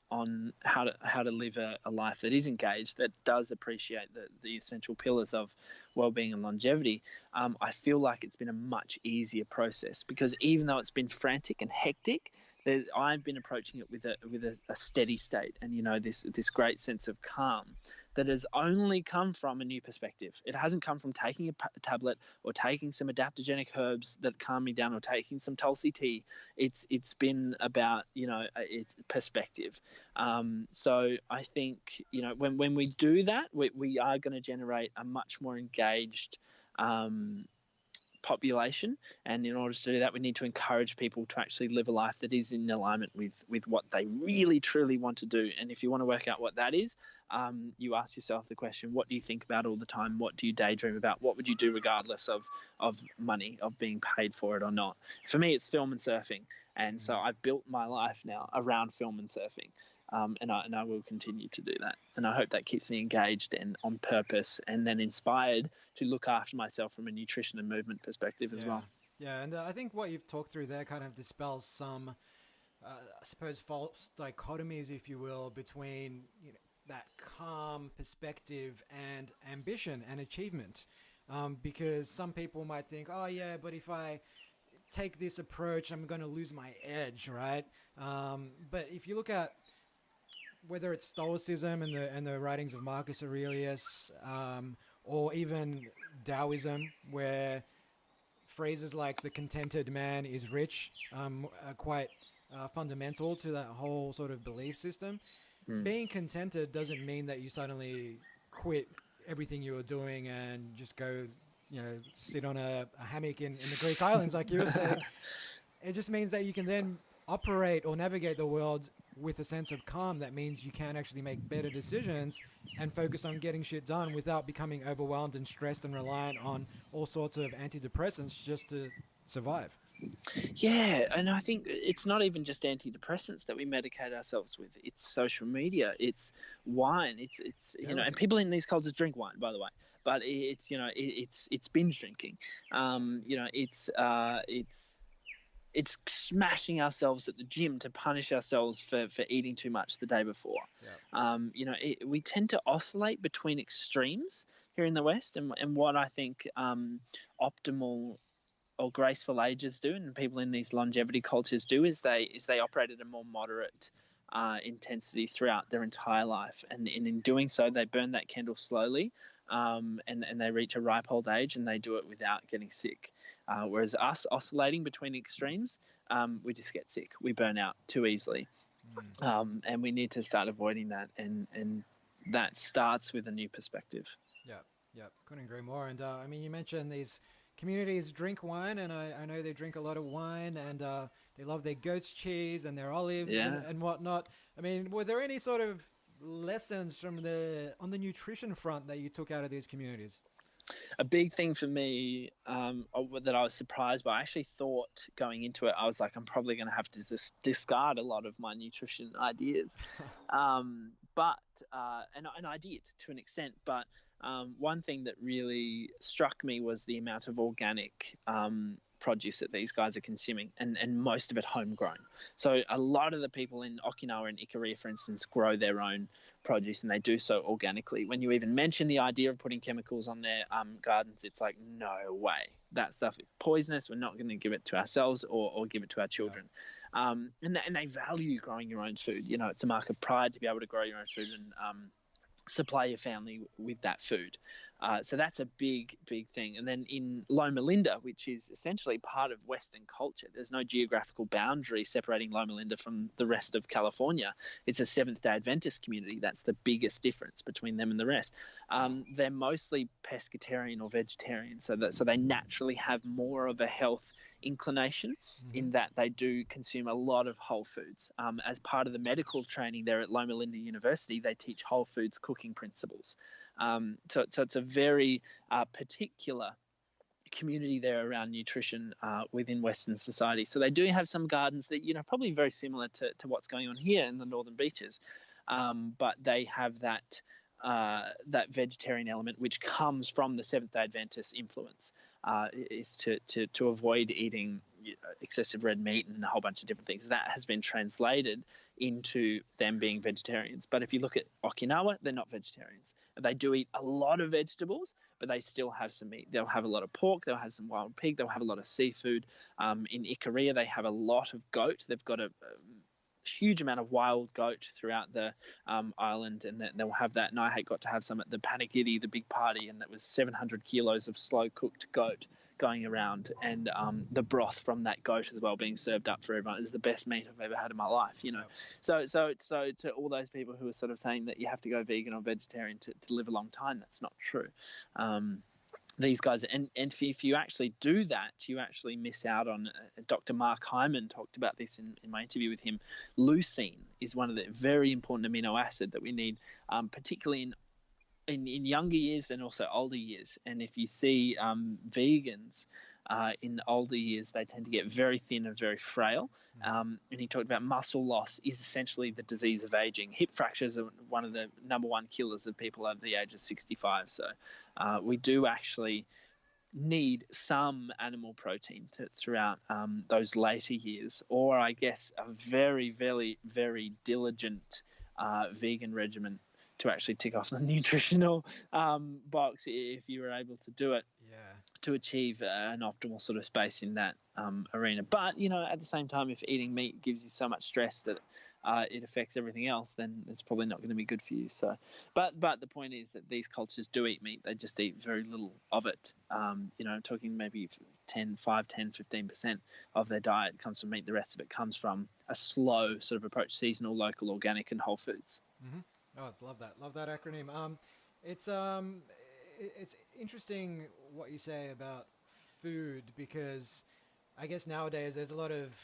[SPEAKER 2] how to live a life that is engaged, that does appreciate the essential pillars of well-being and longevity, I feel like it's been a much easier process, because even though it's been frantic and hectic, I've been approaching it with a steady state, and this great sense of calm that has only come from a new perspective. It hasn't come from taking a tablet or taking some adaptogenic herbs that calm me down or taking some Tulsi tea. It's been about perspective. So I think when we do that, we are going to generate a much more engaged population, and in order to do that, we need to encourage people to actually live a life that is in alignment with what they really truly want to do. And if you want to work out what that is, you ask yourself the question, what do you think about all the time? What do you daydream about? What would you do regardless of money, of being paid for it or not? For me, it's film and surfing, and so I've built my life now around film and surfing, and I will continue to do that. And I hope that keeps me engaged and on purpose, and then inspired to look after myself from a nutrition and movement perspective as well.
[SPEAKER 1] Yeah, and I think what you've talked through there kind of dispels some, I suppose, false dichotomies, if you will, between that calm perspective and ambition and achievement. Because some people might think, oh yeah, but if I take this approach, I'm going to lose my edge, right? But if you look at whether it's Stoicism and the writings of Marcus Aurelius, or even Taoism, where phrases like the contented man is rich are quite fundamental to that whole sort of belief system. Being contented doesn't mean that you suddenly quit everything you were doing and just go, sit on a hammock in the Greek islands, like you were saying. It just means that you can then operate or navigate the world with a sense of calm. That means you can actually make better decisions and focus on getting shit done without becoming overwhelmed and stressed and reliant on all sorts of antidepressants just to survive.
[SPEAKER 2] Yeah, and I think it's not even just antidepressants that we medicate ourselves with. It's social media, it's wine, it's and people in these cultures drink wine, by the way. But it's binge drinking. It's smashing ourselves at the gym to punish ourselves for eating too much the day before. We tend to oscillate between extremes here in the West, and what I think optimal or graceful ages do, and people in these longevity cultures do, is they operate at a more moderate intensity throughout their entire life, and in doing so, they burn that candle slowly, and they reach a ripe old age, and they do it without getting sick. Whereas us oscillating between extremes, we just get sick. We burn out too easily, and we need to start avoiding that, and that starts with a new perspective.
[SPEAKER 1] Yeah, couldn't agree more. And I mean, you mentioned these communities drink wine, and I know they drink a lot of wine, and they love their goat's cheese and their olives and whatnot. I mean, were there any sort of lessons from on the nutrition front that you took out of these communities?
[SPEAKER 2] A big thing for me that I was surprised by, I actually thought going into it, I was like, I'm probably going to have to discard a lot of my nutrition ideas. But I did to an extent, but one thing that really struck me was the amount of organic produce that these guys are consuming, and most of it homegrown. So a lot of the people in Okinawa and Ikaria, for instance, grow their own produce, and they do so organically. When you even mention the idea of putting chemicals on their gardens, it's like, no way. That stuff is poisonous. We're not going to give it to ourselves or give it to our children. And they value growing your own food. It's a mark of pride to be able to grow your own food and supply your family with that food. So that's a big, big thing. And then in Loma Linda, which is essentially part of Western culture, there's no geographical boundary separating Loma Linda from the rest of California. It's a Seventh-day Adventist community. That's the biggest difference between them and the rest. They're mostly pescatarian or vegetarian, so they naturally have more of a health inclination in that they do consume a lot of whole foods. As part of the medical training there at Loma Linda University, they teach whole foods cooking principles. So it's a very particular community there around nutrition within Western society. So they do have some gardens that, probably very similar to what's going on here in the Northern Beaches, but they have that that vegetarian element, which comes from the Seventh Day Adventist influence, is to avoid eating excessive red meat and a whole bunch of different things. That has been translated into them being vegetarians. But if you look at Okinawa, they're not vegetarians. They do eat a lot of vegetables, but they still have some meat. They'll have a lot of pork. They'll have some wild pig. They'll have a lot of seafood. In Ikaria, they have a lot of goat. They've got a huge amount of wild goat throughout the island, and they'll have that. And I got to have some at the Panigiri, the big party, and that was 700 kilos of slow cooked goat going around, and the broth from that goat as well being served up for everyone. It's the best meat I've ever had in my life, you know. So to all those people who are sort of saying that you have to go vegan or vegetarian to live a long time, that's not true. These guys, and if you actually do that, you actually miss out on. Dr. Mark Hyman talked about this in my interview with him. Leucine is one of the very important amino acid that we need, particularly in younger years and also older years. And if you see vegans in older years, they tend to get very thin and very frail. And he talked about muscle loss is essentially the disease of aging. Hip fractures are one of the number one killers of people over the age of 65. So we do actually need some animal protein throughout those later years, or I guess a very, very, very diligent vegan regimen to actually tick off the nutritional box if you were able to do it, to achieve an optimal sort of space in that arena. But, you know, at the same time, if eating meat gives you so much stress that it affects everything else, then it's probably not going to be good for you. So, but the point is that these cultures do eat meat. They just eat very little of it. You know, I'm talking maybe 15% of their diet comes from meat. The rest of it comes from a slow sort of approach, seasonal, local, organic, and whole foods.
[SPEAKER 1] Mm-hmm. Oh, love that acronym. It's interesting what you say about food, because I guess nowadays there's a lot of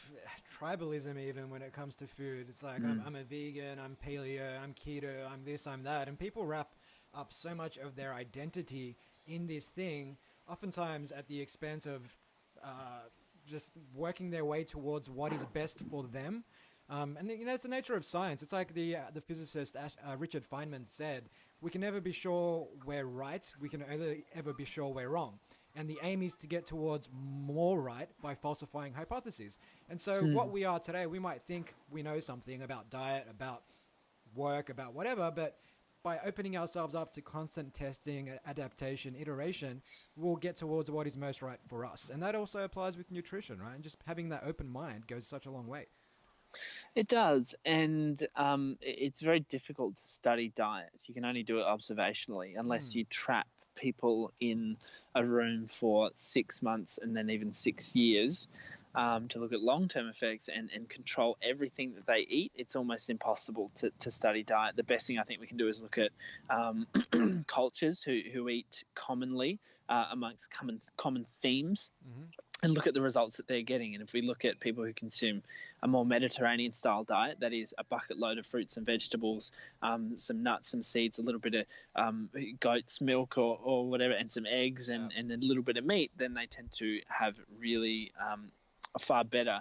[SPEAKER 1] tribalism even when it comes to food. It's like I'm a vegan, I'm paleo, I'm keto, I'm this, I'm that, and people wrap up so much of their identity in this thing, oftentimes at the expense of just working their way towards what is best for them. And you know, it's the nature of science. It's like the physicist Richard Feynman said, we can never be sure we're right. We can only ever be sure we're wrong. And the aim is to get towards more right by falsifying hypotheses. And so what we are today, we might think we know something about diet, about work, about whatever, but by opening ourselves up to constant testing, adaptation, iteration, we'll get towards what is most right for us. And that also applies with nutrition, right? And just having that open mind goes such a long way.
[SPEAKER 2] It does, and it's very difficult to study diet. You can only do it observationally unless you trap people in a room for 6 months and then even 6 years to look at long-term effects and control everything that they eat. It's almost impossible to study diet. The best thing I think we can do is look at cultures who eat commonly amongst common themes. And look at the results that they're getting. And if we look at people who consume a more Mediterranean style diet, that is a bucket load of fruits and vegetables, some nuts, some seeds, a little bit of goat's milk or whatever, and some eggs and a little bit of meat, then they tend to have really a far better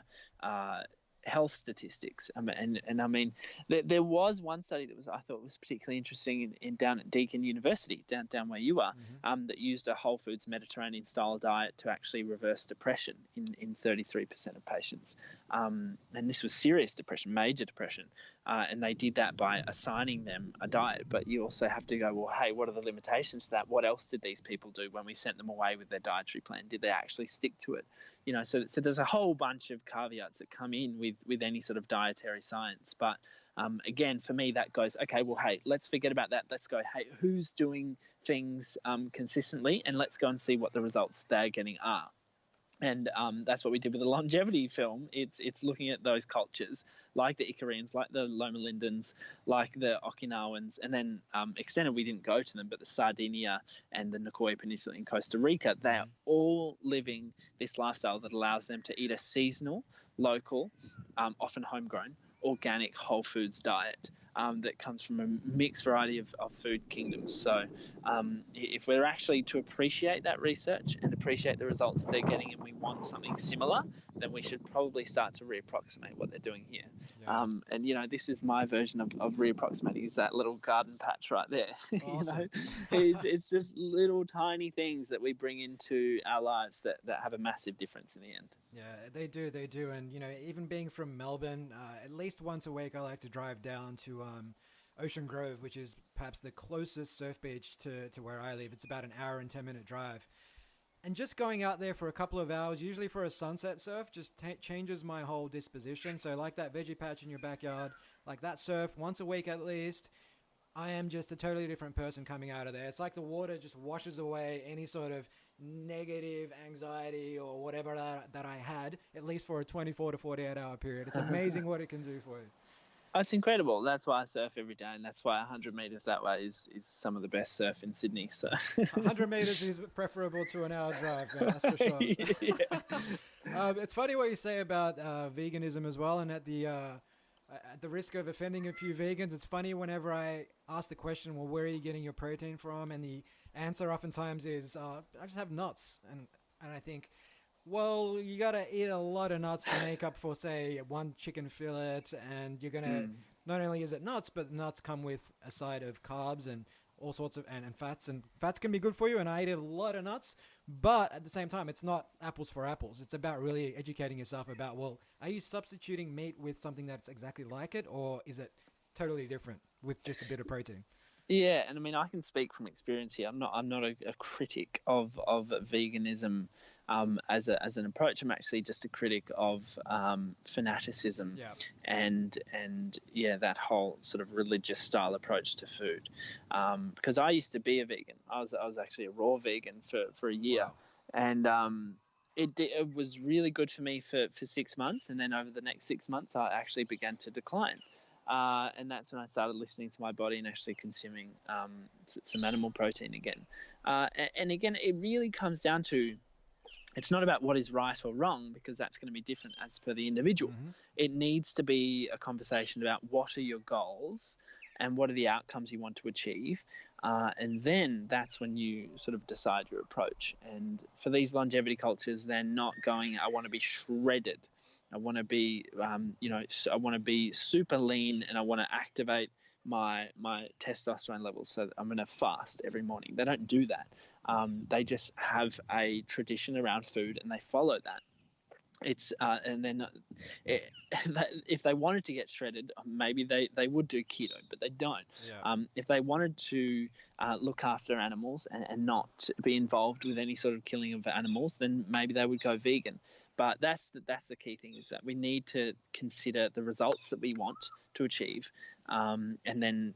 [SPEAKER 2] health statistics. And I mean, there was one study that I thought was particularly interesting in down at Deakin University, down where you are, that used a whole foods Mediterranean style diet to actually reverse depression in 33% of patients. And this was serious depression, major depression. And they did that by assigning them a diet. But you also have to go, well, hey, what are the limitations to that? What else did these people do when we sent them away with their dietary plan? Did they actually stick to it? You know, so there's a whole bunch of caveats that come in with any sort of dietary science. But again, for me, that goes, okay, well, hey, let's forget about that. Let's go, hey, who's doing things consistently? And let's go and see what the results they're getting are. And that's what we did with the longevity film. It's looking at those cultures, like the Icarians, like the Loma Lindens, like the Okinawans, and then extended, we didn't go to them, but the Sardinia and the Nicoya Peninsula in Costa Rica, they are all living this lifestyle that allows them to eat a seasonal, local, often homegrown, organic whole foods diet. that comes from a mixed variety of food kingdoms. So if we're actually to appreciate that research and appreciate the results that they're getting, and we want something similar, then we should probably start to reapproximate what they're doing here.
[SPEAKER 1] Yeah.
[SPEAKER 2] And this is my version of reapproximating, is that little garden patch right there.
[SPEAKER 1] Awesome.
[SPEAKER 2] It's just little tiny things that we bring into our lives that have a massive difference in the end.
[SPEAKER 1] Yeah, they do. And, even being from Melbourne, at least once a week I like to drive down to Ocean Grove, which is perhaps the closest surf beach to where I live. It's about an hour and 10-minute drive. And just going out there for a couple of hours, usually for a sunset surf, just changes my whole disposition. So like that veggie patch in your backyard, like that surf once a week at least, I am just a totally different person coming out of there. It's like the water just washes away any sort of negative anxiety or whatever that I had, at least for a 24 to 48 hour period. It's amazing what it can do for you.
[SPEAKER 2] It's incredible. That's why I surf every day, and that's why 100 meters that way is some of the best surf in Sydney. So
[SPEAKER 1] 100 meters is preferable to an hour drive, man, that's for sure.
[SPEAKER 2] Yeah.
[SPEAKER 1] It's funny what you say about veganism as well, and at the risk of offending a few vegans, it's funny whenever I ask the question, well, where are you getting your protein from? And the answer oftentimes is, I just have nuts. And I think, well, you got to eat a lot of nuts to make up for, say, one chicken fillet. And you're going to, not only is it nuts, but nuts come with a side of carbs and all sorts of, and fats. And fats can be good for you. And I eat a lot of nuts. But at the same time, it's not apples for apples. It's about really educating yourself about, well, are you substituting meat with something that's exactly like it? Or is it totally different with just a bit of protein?
[SPEAKER 2] Yeah, and I mean, I can speak from experience here. I'm not a critic of veganism as an approach. I'm actually just a critic of fanaticism, and that whole sort of religious style approach to food. Because I used to be a vegan. I was actually a raw vegan for a year,
[SPEAKER 1] Wow.
[SPEAKER 2] and it was really good for me for 6 months, and then over the next 6 months, I actually began to decline. And that's when I started listening to my body and actually consuming some animal protein again. And again, it really comes down to, it's not about what is right or wrong, because that's going to be different as per the individual.
[SPEAKER 1] Mm-hmm.
[SPEAKER 2] It needs to be a conversation about what are your goals and what are the outcomes you want to achieve. And then that's when you sort of decide your approach. And for these longevity cultures, they're not going, I want to be shredded. I want to be, I want to be super lean, and I want to activate my testosterone levels. So I'm going to fast every morning. They don't do that. They just have a tradition around food, and they follow that. It's and then if they wanted to get shredded, maybe they would do keto, but they don't.
[SPEAKER 1] Yeah.
[SPEAKER 2] If they wanted to look after animals and not be involved with any sort of killing of animals, then maybe they would go vegan. But that's the key thing, is that we need to consider the results that we want to achieve, and then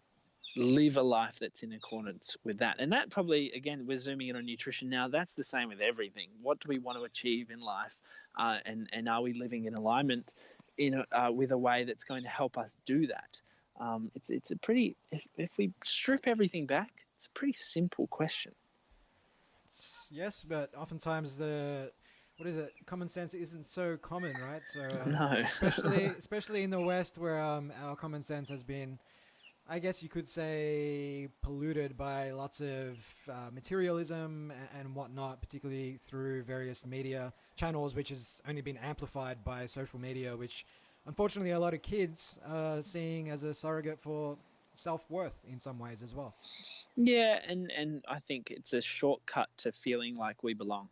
[SPEAKER 2] live a life that's in accordance with that. And that probably, again, we're zooming in on nutrition now. That's the same with everything. What do we want to achieve in life, and are we living in alignment with a way that's going to help us do that? It's a pretty, if we strip everything back, it's a pretty simple question.
[SPEAKER 1] Yes, but oftentimes common sense isn't so common, right? So
[SPEAKER 2] No.
[SPEAKER 1] especially in the West, where our common sense has been, I guess you could say, polluted by lots of materialism and whatnot, particularly through various media channels, which has only been amplified by social media, which unfortunately a lot of kids are seeing as a surrogate for self-worth in some ways as well.
[SPEAKER 2] Yeah, and I think it's a shortcut to feeling like we belong.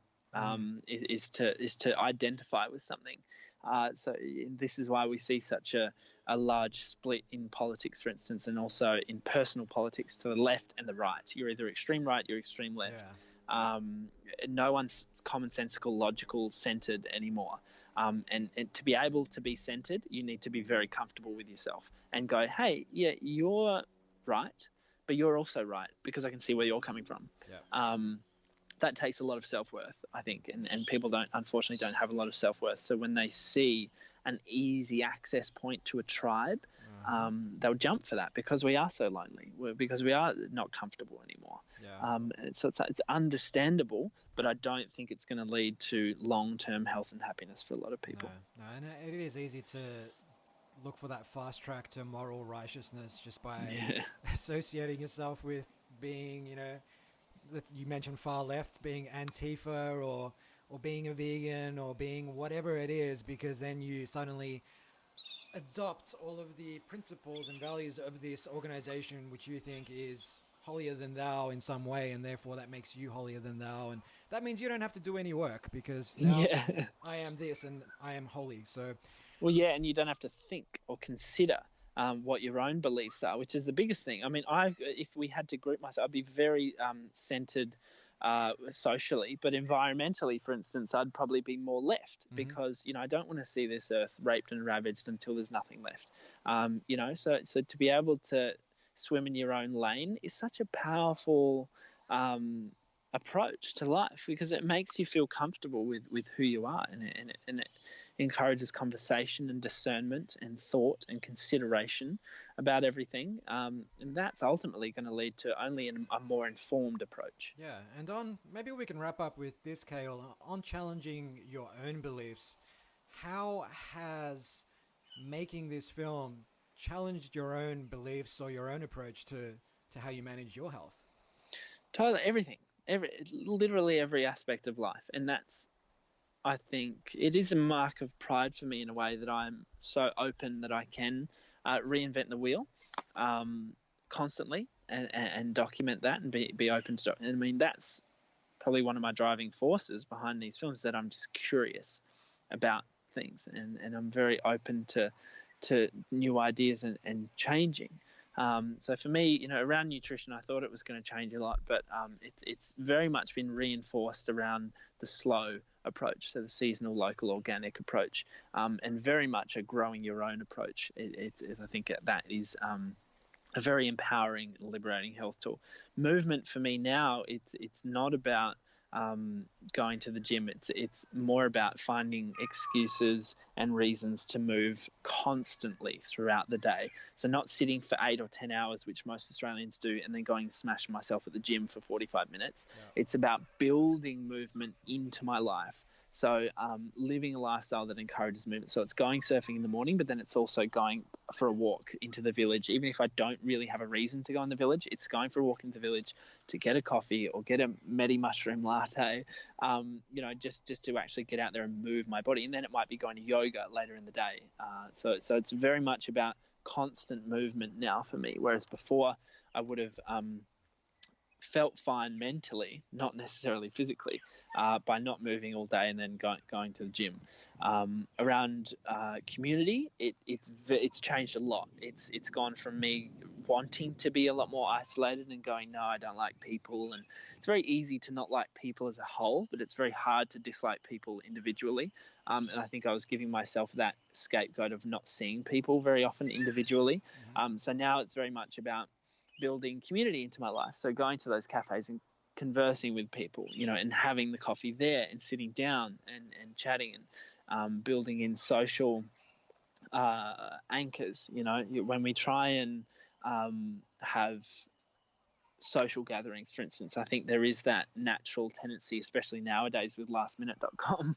[SPEAKER 2] Is to identify with something. So this is why we see such a large split in politics, for instance, and also in personal politics to the left and the right. You're either extreme right, you're extreme left. Yeah. No one's commonsensical, logical, centered anymore. And to be able to be centered, you need to be very comfortable with yourself and go, hey, yeah, you're right, but you're also right, because I can see where you're coming from. Yeah. That takes a lot of self-worth, I think, and people unfortunately don't have a lot of self-worth. So when they see an easy access point to a tribe, they'll jump for that, because we are so lonely, because we are not comfortable anymore. Yeah. So it's understandable, but I don't think it's going to lead to long-term health and happiness for a lot of people.
[SPEAKER 1] No, and it is easy to look for that fast track to moral righteousness just by
[SPEAKER 2] Yeah.
[SPEAKER 1] associating yourself with being, you know, you mentioned far left, being Antifa or being a vegan or being whatever it is, because then you suddenly adopt all of the principles and values of this organization, which you think is holier than thou in some way, and therefore that makes you holier than thou, and that means you don't have to do any work because now
[SPEAKER 2] Yeah.
[SPEAKER 1] I am this and I am holy. So
[SPEAKER 2] Well, yeah, and you don't have to think or consider what your own beliefs are, which is the biggest thing. I mean, if we had to group myself, I'd be very centered socially, but environmentally, for instance, I'd probably be more left because, you know, I don't want to see this earth raped and ravaged until there's nothing left. You know, so to be able to swim in your own lane is such a powerful approach to life, because it makes you feel comfortable with who you are, and it encourages conversation and discernment and thought and consideration about everything, and that's ultimately going to lead to only a more informed approach.
[SPEAKER 1] yeah, and on maybe we can wrap up with this, Kale, on challenging your own beliefs. How has making this film challenged your own beliefs or your own approach to how you manage your health?
[SPEAKER 2] Totally, everything, literally every aspect of life, and that's, I think, it is a mark of pride for me in a way that I'm so open that I can reinvent the wheel constantly and document that and be open to. I mean, that's probably one of my driving forces behind these films, that I'm just curious about things, and I'm very open to new ideas and changing. So for me, you know, around nutrition, I thought it was going to change a lot, but it's very much been reinforced around the slow approach, so the seasonal, local, organic approach, and very much a growing your own approach. I think that is a very empowering, liberating health tool. Movement for me now, it's not about going to the gym. It's more about finding excuses and reasons to move constantly throughout the day. So not sitting for 8 or 10 hours, which most Australians do, and then going and smashing myself at the gym for 45 minutes. Yeah. It's about building movement into my life. So living a lifestyle that encourages movement. So it's going surfing in the morning, but then it's also going for a walk into the village. Even if I don't really have a reason to go in the village, it's going for a walk into the village to get a coffee or get a Medi mushroom latte, you know, just to actually get out there and move my body. And then it might be going to yoga later in the day. So it's very much about constant movement now for me, whereas before I would have felt fine mentally, not necessarily physically, by not moving all day and then going to the gym. Around community, it's changed a lot. It's gone from me wanting to be a lot more isolated and going, no, I don't like people. And it's very easy to not like people as a whole, but it's very hard to dislike people individually. And I think I was giving myself that scapegoat of not seeing people very often individually. So now it's very much about building community into my life. So going to those cafes and conversing with people, you know, and having the coffee there and sitting down and chatting and building in social anchors. You know, when we try and have social gatherings, for instance, I think there is that natural tendency, especially nowadays with lastminute.com,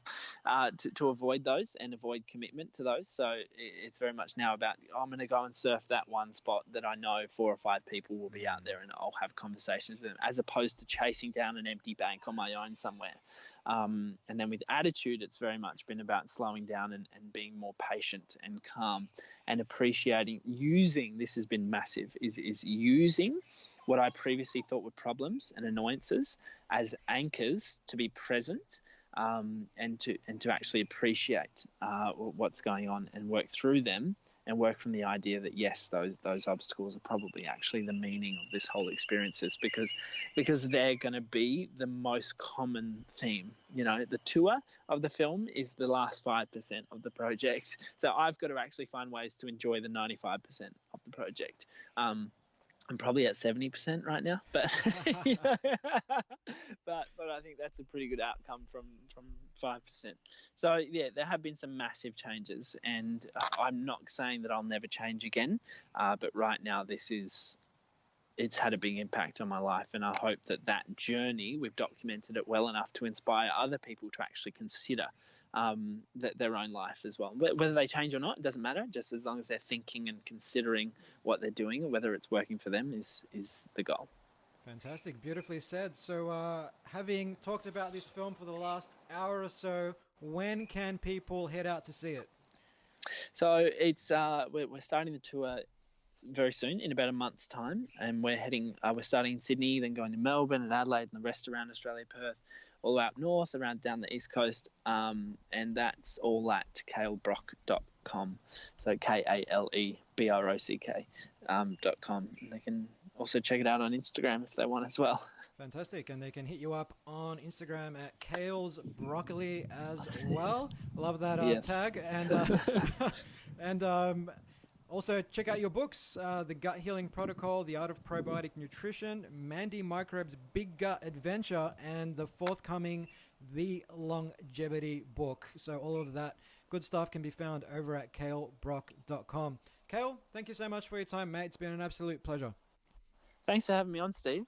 [SPEAKER 2] to avoid those and avoid commitment to those. So it's very much now about, I'm going to go and surf that one spot that I know 4 or 5 people will be out there and I'll have conversations with them, as opposed to chasing down an empty bank on my own somewhere. And then with attitude, it's very much been about slowing down and being more patient and calm and appreciating, using, this has been massive, is using what I previously thought were problems and annoyances as anchors to be present, and to actually appreciate what's going on and work through them, and work from the idea that yes, those obstacles are probably actually the meaning of this whole experiences, because they're going to be the most common theme. You know, the tour of the film is the last 5% of the project, so I've got to actually find ways to enjoy the 95% of the project. I'm probably at 70% right now, but you know, but I think that's a pretty good outcome from 5%. So yeah, there have been some massive changes, and I'm not saying that I'll never change again, but right now it's had a big impact on my life, and I hope that journey, we've documented it well enough to inspire other people to actually consider their own life as well. Whether they change or not, it doesn't matter. Just as long as they're thinking and considering what they're doing, whether it's working for them, is the goal.
[SPEAKER 1] Fantastic, beautifully said. So, having talked about this film for the last hour or so, when can people head out to see it?
[SPEAKER 2] So it's we're starting the tour very soon, in about a month's time, and we're starting in Sydney, then going to Melbourne and Adelaide and the rest around Australia, Perth, all out north, around down the east coast, and that's all at kalebrock.com. So KaleBrock.com. They can also check it out on Instagram if they want as well.
[SPEAKER 1] Fantastic, and they can hit you up on Instagram at Kales Broccoli as well. Love that
[SPEAKER 2] Yes.
[SPEAKER 1] tag, and also check out your books: The Gut Healing Protocol, The Art of Probiotic Nutrition, Mandy Microbe's Big Gut Adventure, and the forthcoming The Longevity Book. So all of that good stuff can be found over at kalebrock.com. Kale, thank you so much for your time, mate. It's been an absolute pleasure.
[SPEAKER 2] Thanks for having me on, Steve.